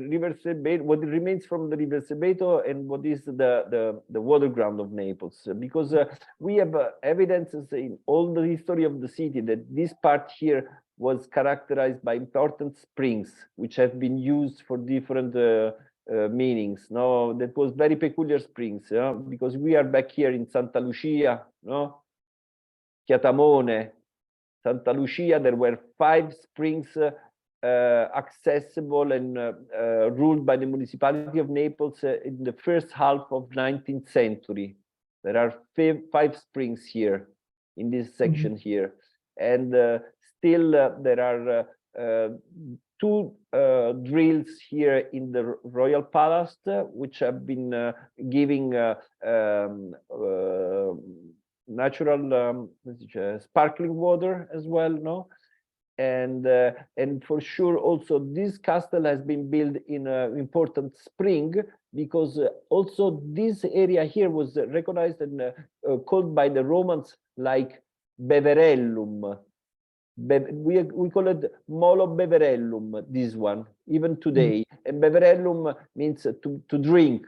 River Sebeto, what remains from the River Sebeto, and what is the water ground of Naples, because we have evidences in all the history of the city that this part here was characterized by important springs, which have been used for different meanings. No, that was very peculiar springs, because we are back here in Santa Lucia, no, Chiatamone, Santa Lucia. There were 5 springs accessible and ruled by the municipality of Naples in the first half of 19th century. There are 5 springs here in this section here, and still there are two drills here in the Royal Palace, which have been giving natural sparkling water as well, no? And for sure also this castle has been built in an important spring, because also this area here was recognized and called by the Romans like Beverellum. We call it Molo Beverellum, this one, even today. And Beverellum means to drink,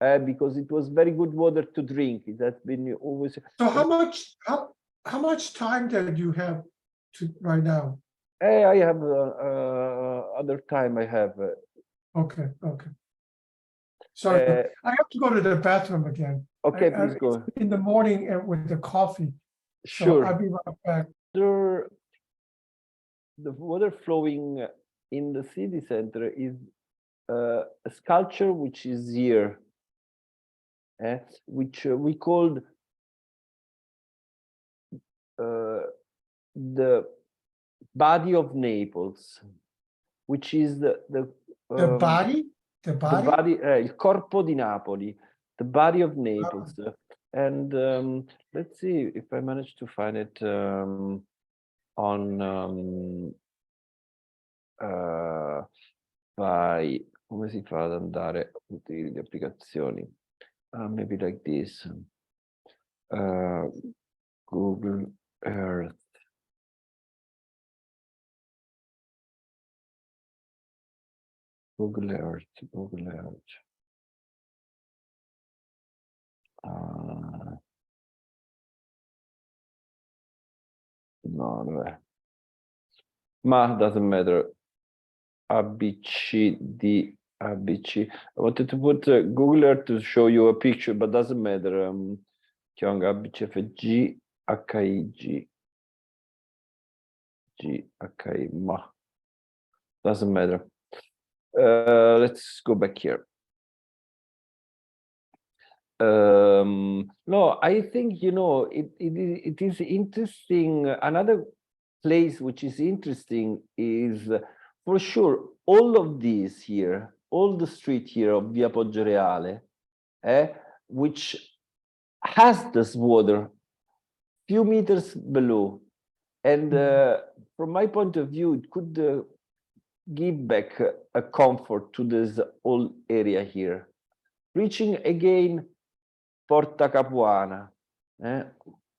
because it was very good water to drink. It has been always. So how much time did you have to right now? I have other time. I have. Okay. Sorry, I have to go to the bathroom again. Okay, please go. In the morning and with the coffee. Sure. So I'll be right back. The water flowing in the city center is a sculpture which is here, which we called the body of Naples, which is the body? The body? Il corpo di Napoli, the body of Naples. And let's see if I manage to find it on by come si fa ad andare utili le applicazioni? Maybe like this. Google Earth. Google Earth. No, dov'è? Ma doesn't matter. ABCD. I wanted to put Google Earth to show you a picture, but doesn't matter. Chiong ABCFG HIG GHI ma doesn't matter. Let's go back here. No, I think it is interesting. Another place which is interesting is for sure all of these here, all the street here of Via Poggioreale, which has this water few meters below, and from my point of view, it could give back a comfort to this whole area here, reaching again Porta Capuana.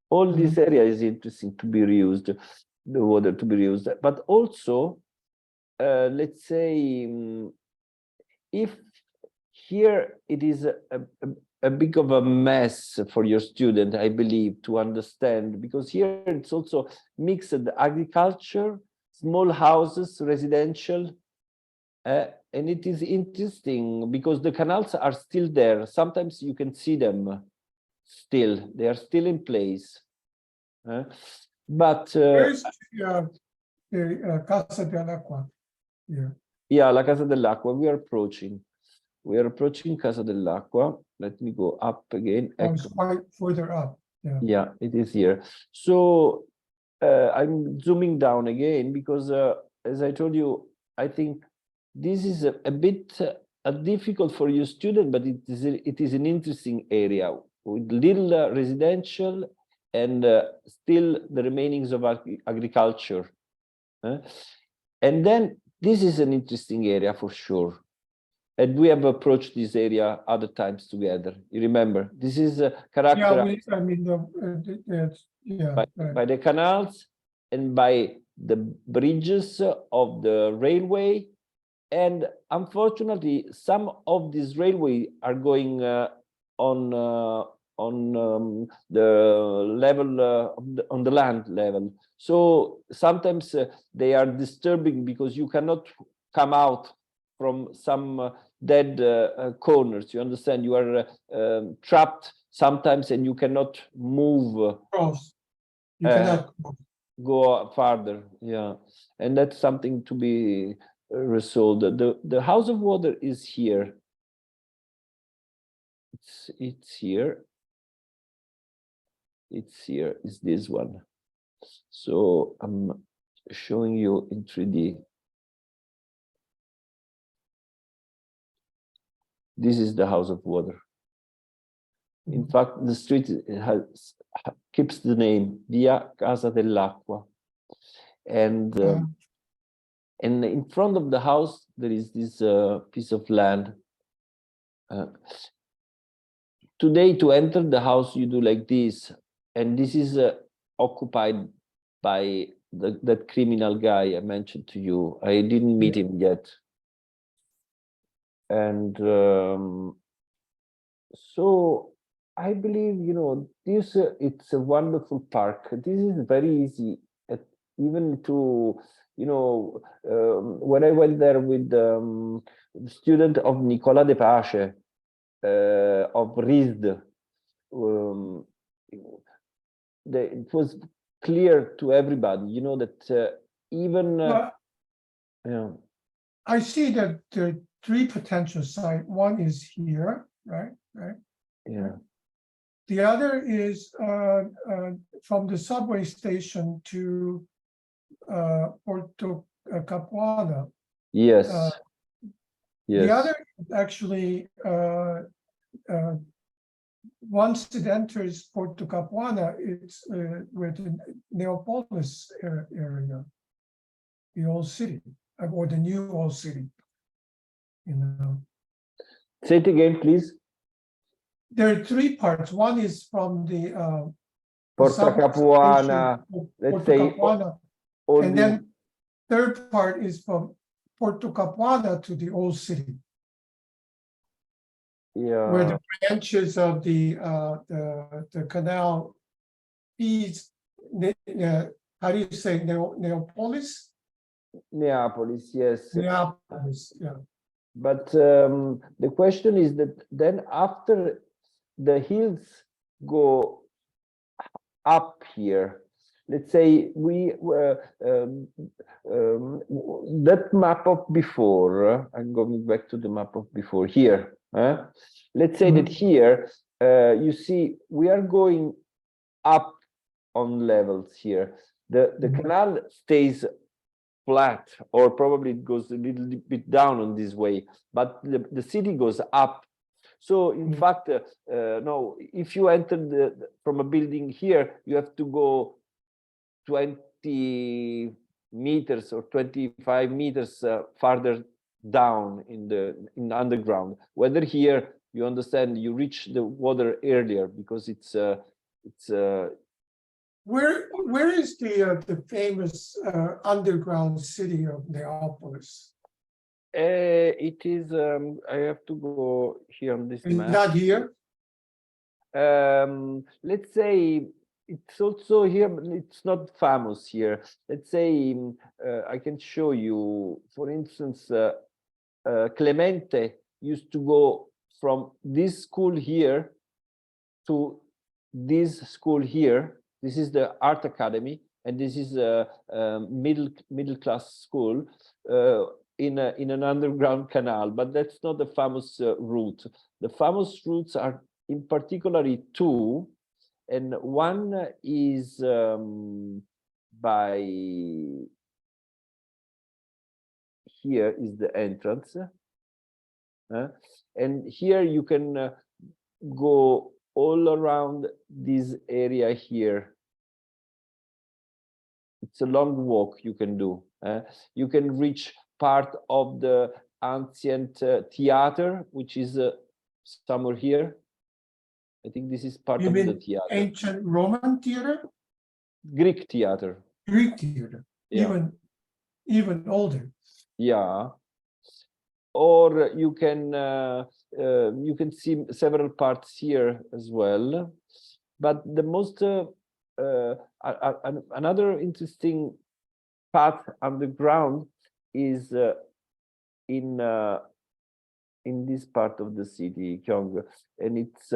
All this area is interesting to be reused, the water to be reused, but also let's say if here it is a bit of a mess for your student, I believe, to understand, because here it's also mixed agriculture, small houses, residential, and it is interesting because the canals are still there. Sometimes you can see them still, they are still in place. But where's the Casa dell'Acqua here? Yeah, La Casa dell'Acqua, we are approaching Casa dell'Acqua. Let me go up again. It's quite further up. Yeah, it is here. So I'm zooming down again because as I told you, I think this is a bit difficult for your student, but it is an interesting area with little residential and still the remainings of agriculture. And then this is an interesting area for sure. And we have approached this area other times together. You remember, this is characterized by the canals and by the bridges of the railway. And unfortunately, some of these railway are going on the level on the land level. So sometimes they are disturbing because you cannot come out from some dead corners. You understand? You are trapped sometimes, and you cannot move. You cannot go farther. Yeah, and that's something to be resolved. The house of water is here. It's here. It's here. It's this one. So I'm showing you in 3D. This is the House of Water. In fact, the street keeps the name Via Casa dell'Acqua, and in front of the house there is this piece of land. Today, to enter the house, you do like this, and this is occupied by that criminal guy I mentioned to you. I didn't meet him yet, and so I believe, you know, this it's a wonderful park. This is very easy, even to, you know, when I went there with the student of Nicola De Pace of RISD, it was clear to everybody, you know, that even yeah. I see that there are three potential sites. One is here, right? Yeah. The other is from the subway station to Porto Capuana. Yes. Yes. The other actually, once it enters Porto Capuana, it's with the Neapolis area, the old city, or the new old city. You know. Say it again, please. There are three parts. One is from the Porta Capuana, let's say, Capuana, and then third part is from Porto Capuana to the old city. Yeah. Where the branches of the canal feeds, how do you say, Neapolis? Neapolis, yes. Neapolis, yeah. But the question is that then after the hills go up here, let's say that map of before, I'm going back to the map of before here. Let's say that here, you see, we are going up on levels here. The canal stays flat, or probably it goes a little bit down on this way, but the city goes up. So in fact, no, if you enter from a building here, you have to go 20 meters or 25 meters farther down in the underground. Whether here, you understand, you reach the water earlier because it's where is the famous underground city of Neapolis? it is. I have to go here on this map. Not here. Let's say it's also here, but it's not famous here. Let's say I can show you. For instance, Clemente used to go from this school here to this school here. This is the art academy, and this is a middle class school in an underground canal. But that's not the famous route. The famous routes are in particularly two, and one is by here is the entrance, and here you can go all around this area here. It's a long walk you can do. You can reach part of the ancient theater, which is somewhere here. I think this is part of the theater. Ancient Roman theater? Greek theater. Greek theater, yeah. Even older. Yeah. Or you can see several parts here as well. But the most another interesting path underground is in this part of the city, Gyeonggi, and it's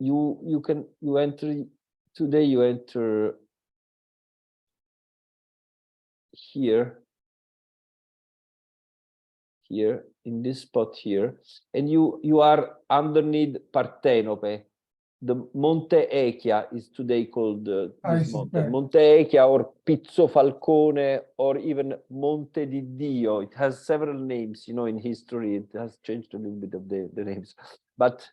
you enter today. You enter here in this spot here, and you are underneath Partenope. the Monte Echia is today called I this see, mountain, right. Monte Echia or Pizzo Falcone or even Monte di Dio. It has several names, you know, in history. It has changed a little bit of the names. But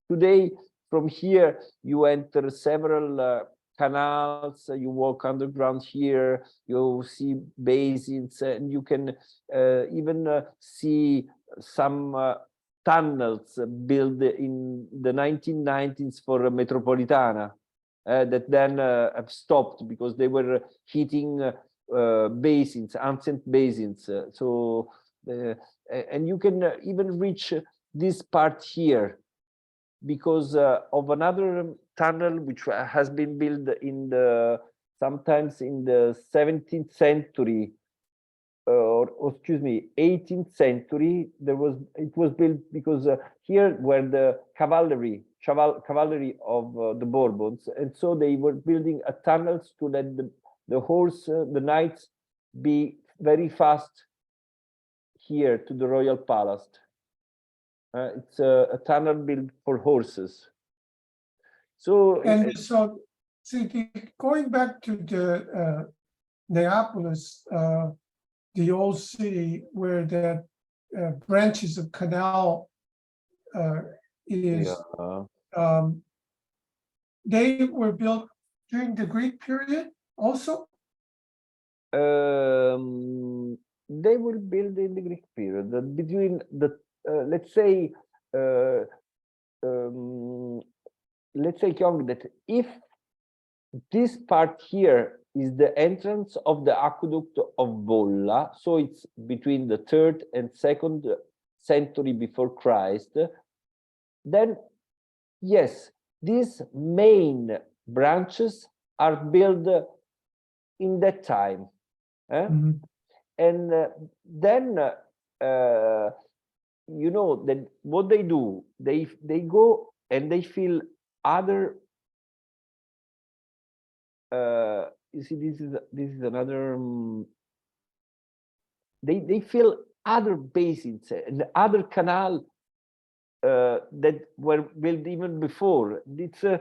today, from here, you enter several canals, you walk underground here, you see basins, and you can even see some tunnels built in the 1990s for Metropolitana that then have stopped because they were heating basins, ancient basins. And you can even reach this part here because of another tunnel which has been built in the sometimes in the 17th century or excuse me 18th century. It was built because here were the cavalry of the Bourbons, and so they were building a tunnels to let the horse the knights be very fast here to the royal palace. It's a tunnel built for horses. So And so, see, going back to the Neapolis, the old city where that branches of canal is, yeah. They were built during the Greek period also? They were built in the Greek period between the let's say Kyung, that if this part here is the entrance of the aqueduct of Bolla, so it's between the 3rd and 2nd century before Christ, then yes, these main branches are built in that time. Mhm. And then you know that what they do, they go and they fill other you see, this is another they fill other basins and other canal that were built even before. It's a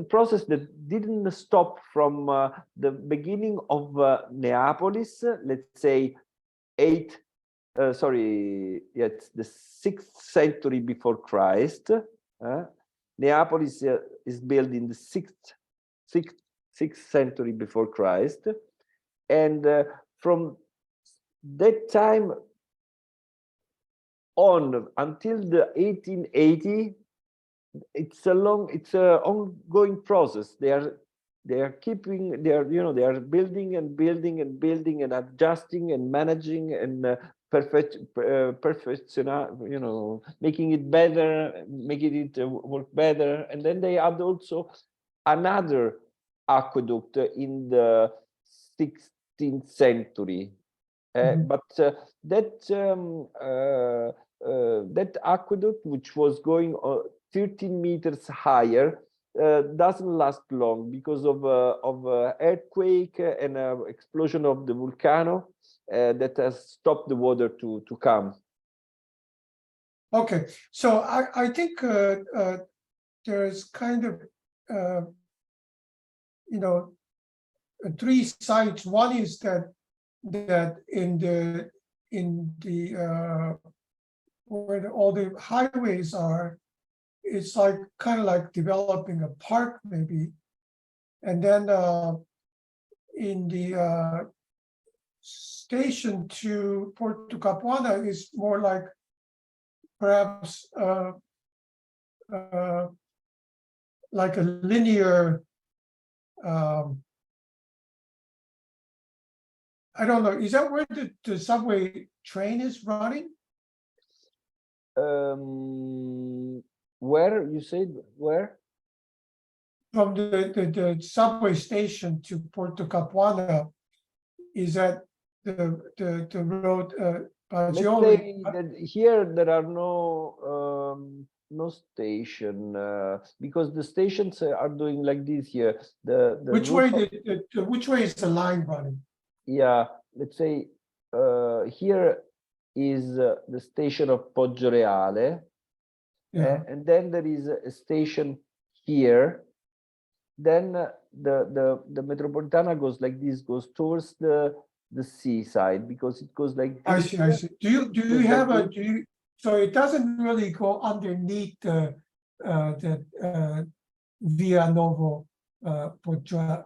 process that didn't stop from the beginning of Neapolis, let's say it's the 6th century before Christ. Neapolis is built in the 6th century before Christ, and from that time on until the 1880, it's a ongoing process. They are building and building and building and adjusting and managing and perfecting, making it better, making it work better. And then they add also another aqueduct in the 16th century. But that aqueduct, which was going 13 meters higher, doesn't last long because of earthquake and explosion of the volcano that has stopped the water to come. Okay, so I think there's kind of three sides. One is that in the where all the highways are, it's like kind of like developing a park maybe, and then in the station to Porto Capuana is more like perhaps like a linear. I don't know. Is that where the subway train is running? Where you said where? From the subway station to Porto Capuana, is that the road Let's Pagioli? say that here there are no station because the stations are doing like this here. Which way which way is the line running? Yeah, let's say here is the station of Poggioreale, Yeah. and then there is a station here, then the Metropolitana goes like this, goes towards the seaside, because it goes like I this. see, I see. Do you goes like have a, this. so it doesn't really go underneath the Via Novo, Poggioreale,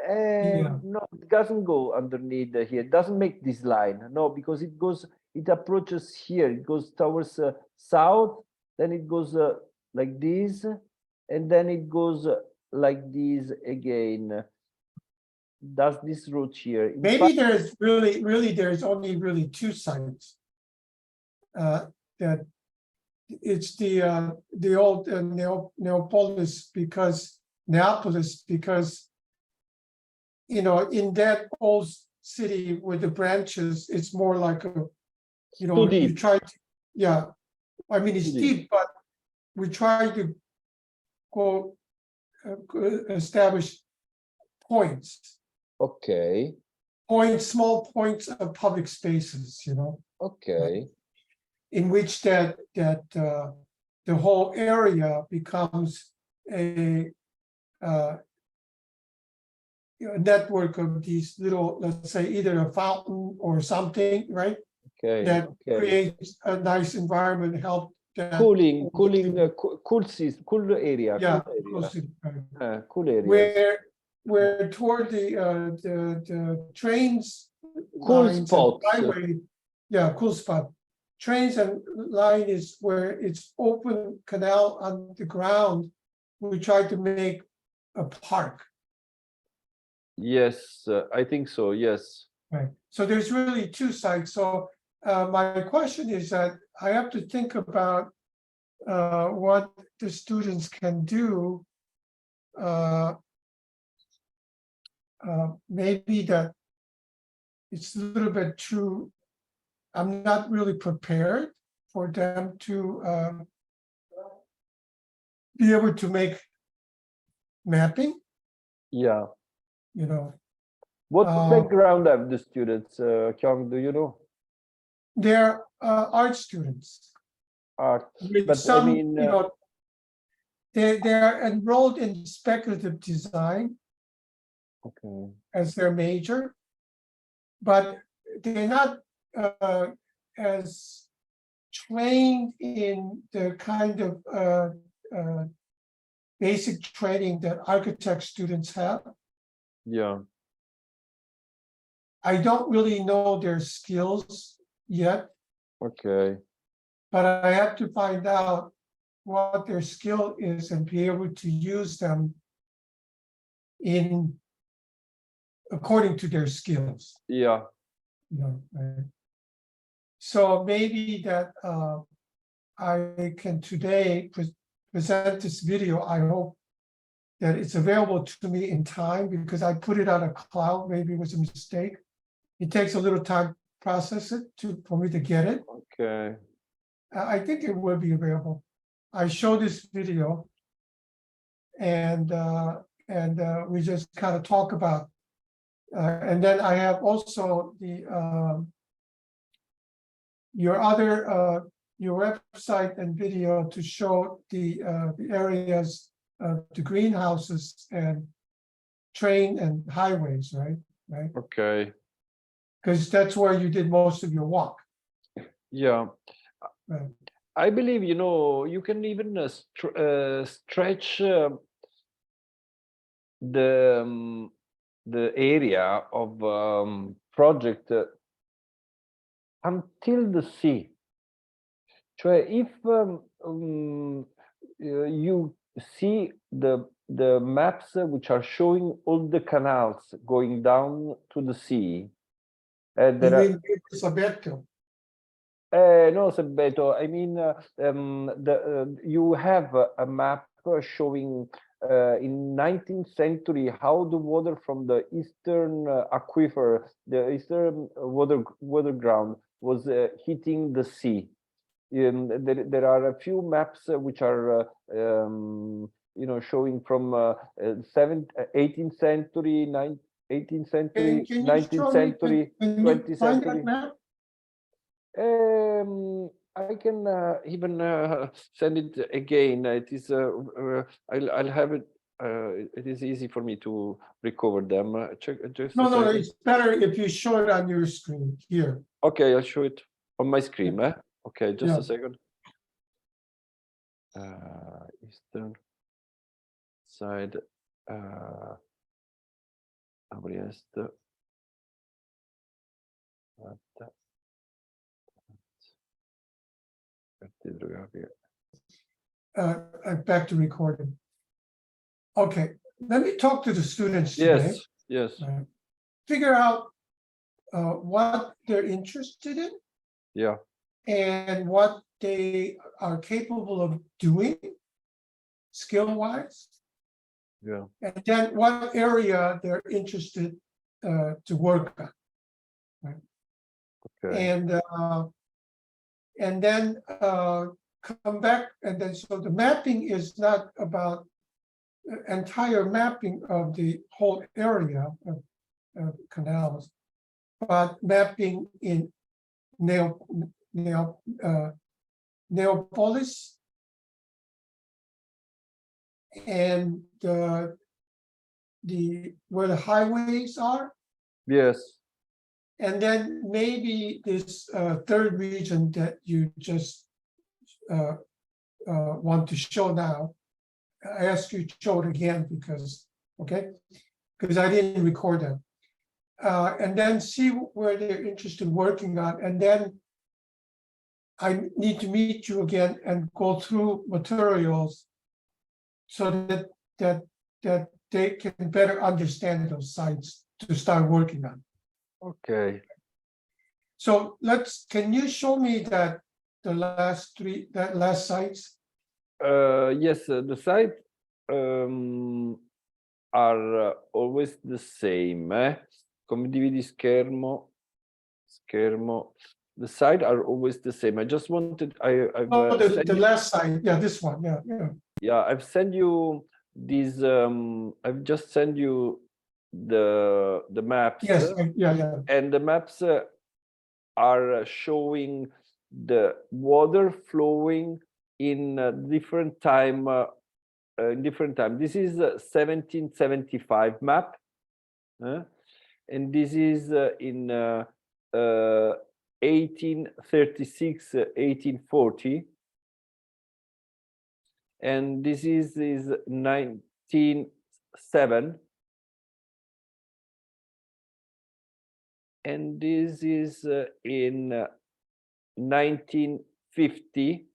Yeah. no, it doesn't go underneath here. It doesn't make this line, no, because it goes, it approaches here. It goes towards south, then it goes like this, and then it goes like this again. Does this route here? In Maybe fact, there's there's only really two sites. That it's the old Neapolis, because you know, in that old city with the branches, it's more like a, you know, too you deep. try to, yeah, I mean, it's Too deep. deep, but we try to go establish points, Okay, small points of public spaces, you know, okay, in which the whole area becomes a network of these little, let's say, either a fountain or something, right? okay, That okay. creates a nice environment, help that. Cool area. Yeah, cool area. close to, Cool areas. where toward the trains Cool lines and spots. highway, yeah, cool spot. Trains and line is where it's open canal on the ground. We try to make a park. Yes, I think so. Yes. Right. So there's really two sites. So my question is that I have to think about what the students can do. Maybe that it's a little bit too, I'm not really prepared for them to be able to make mapping, Yeah. you know. What Uh, background have the students, Kyung? Do you know? They're art students. Art. With But I some, mean, you know, they're enrolled in speculative design okay. as their major, but they're not as trained in the kind of basic training that architect students have. Yeah. I don't really know their skills yet, Okay. but I have to find out what their skill is and be able to use them in according to their skills. Yeah. You know, right? So maybe that I can today present this video. I hope that it's available to me in time, because I put it on a cloud. Maybe it was a mistake. It takes a little time to process it for me to get it. Okay. I think it will be available. I show this video, and we just kind of talk about, and then I have also the your website and video to show the areas of the greenhouses and train and highways, right? Right. Okay. Because that's where you did most of your walk. Yeah. Right. I believe, you know, you can even stretch the area of project until the sea. Cioè, if you see the maps which are showing all the canals going down to the sea, You there are mean Sabetto? no, Sebbeto, I mean, you have a map showing in 19th century how the water from the eastern aquifer, the eastern water ground was hitting the sea. There are a few maps which are you know, showing from 18th century, 18th century, Can you 19th show me? century, Can you 20th find that century. map? I can even send it again. It is. I'll have it. It is easy for me to recover them. Check just a No, second. it's better if you show it on your screen here. Okay, I'll show it on my screen. Okay, just Yeah. a second. Eastern side. Apri est. Aspetta. Back to recording. Okay, let me talk to the students today. Yes, yes, Figure out what they're interested in yeah, and what they are capable of doing skill-wise, yeah. and then what area they're interested to work on. Okay. And then come back, and then so the mapping is not about entire mapping of the whole area of canals, but mapping in Neapolis and where the highways are, Yes. and then maybe this third region that you just want to show now. I ask you to show it again because I didn't record them. And then see where they're interested in working on, and then I need to meet you again and go through materials so that they can better understand those sites to start working on. Okay. So can you show me that last sites? Yes, the site are always the same. Come dividi schermo, schermo. The site are always the same. I just wanted. I've the last site. Yeah, this one. Yeah, yeah. Yeah, I've sent you these. I've just sent you the maps. Yes. Yeah. And the maps are showing the water flowing in different time. This is 1775 map, and this is in 1836, 1840, and this is 1907, and this is in 1950.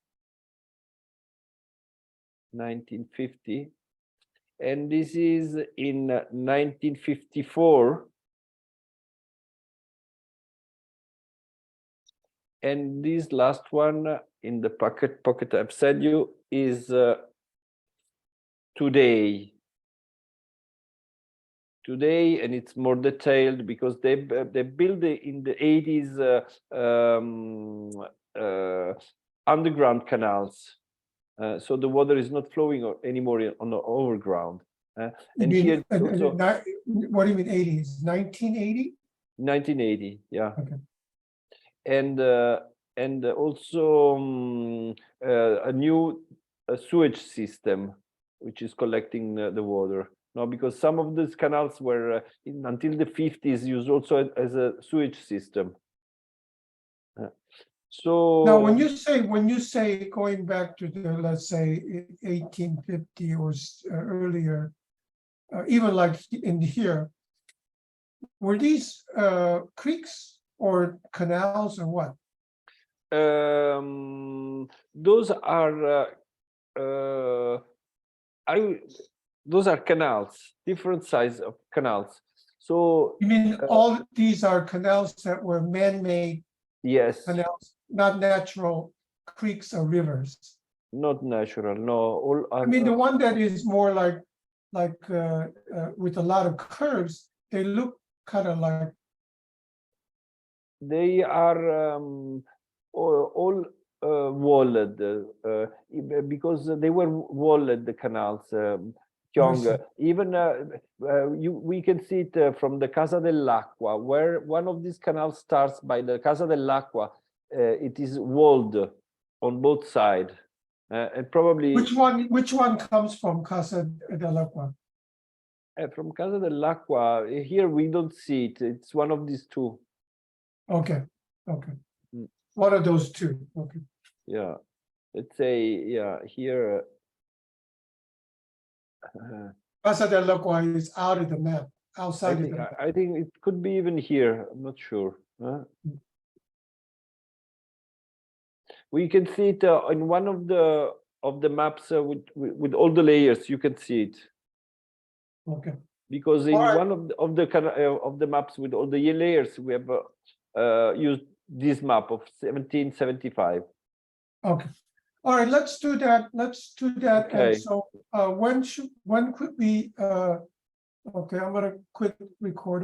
1950, and this is in 1954, and this last one in the pocket I've sent you is today, and it's more detailed because they built in the 80s underground canals. So the water is not flowing anymore on the overground. And here also, what do you mean 80s? 1980? 1980, yeah. Okay. And also a new sewage system, which is collecting the water. No, because some of these canals were until the 50s used also as a sewage system. So now, when you say going back to the, let's say 1850 or earlier, even like in here, were these creeks or canals or what? Those are canals, different size of canals. So you mean all these are canals that were man-made? Yes. Canals, not natural creeks or rivers. Not natural, no. I mean, the one that is more like with a lot of curves, they look kind of like. They are all walled because they were walled, the canals. Even we can see it from the Casa dell'Acqua, where one of these canals starts by the Casa dell'Acqua. It is walled. on both sides. And probably Which one comes from Casa dell'Acqua? from Casa dell'Acqua, here we don't see it. It's one of these two. Okay, okay. Mm. One of those two, okay. Yeah, let's say, yeah, here. Casa dell'Acqua is out of the map, outside of the map. I think it could be even here. I'm not sure. We can see it in one of the maps with all the layers. You can see it. Okay. Because in All right. one of the maps with all the layers, we have used this map of 1775. Okay. All right, let's do that. Let's do that. And Okay. so when could we okay, I'm gonna quit recording.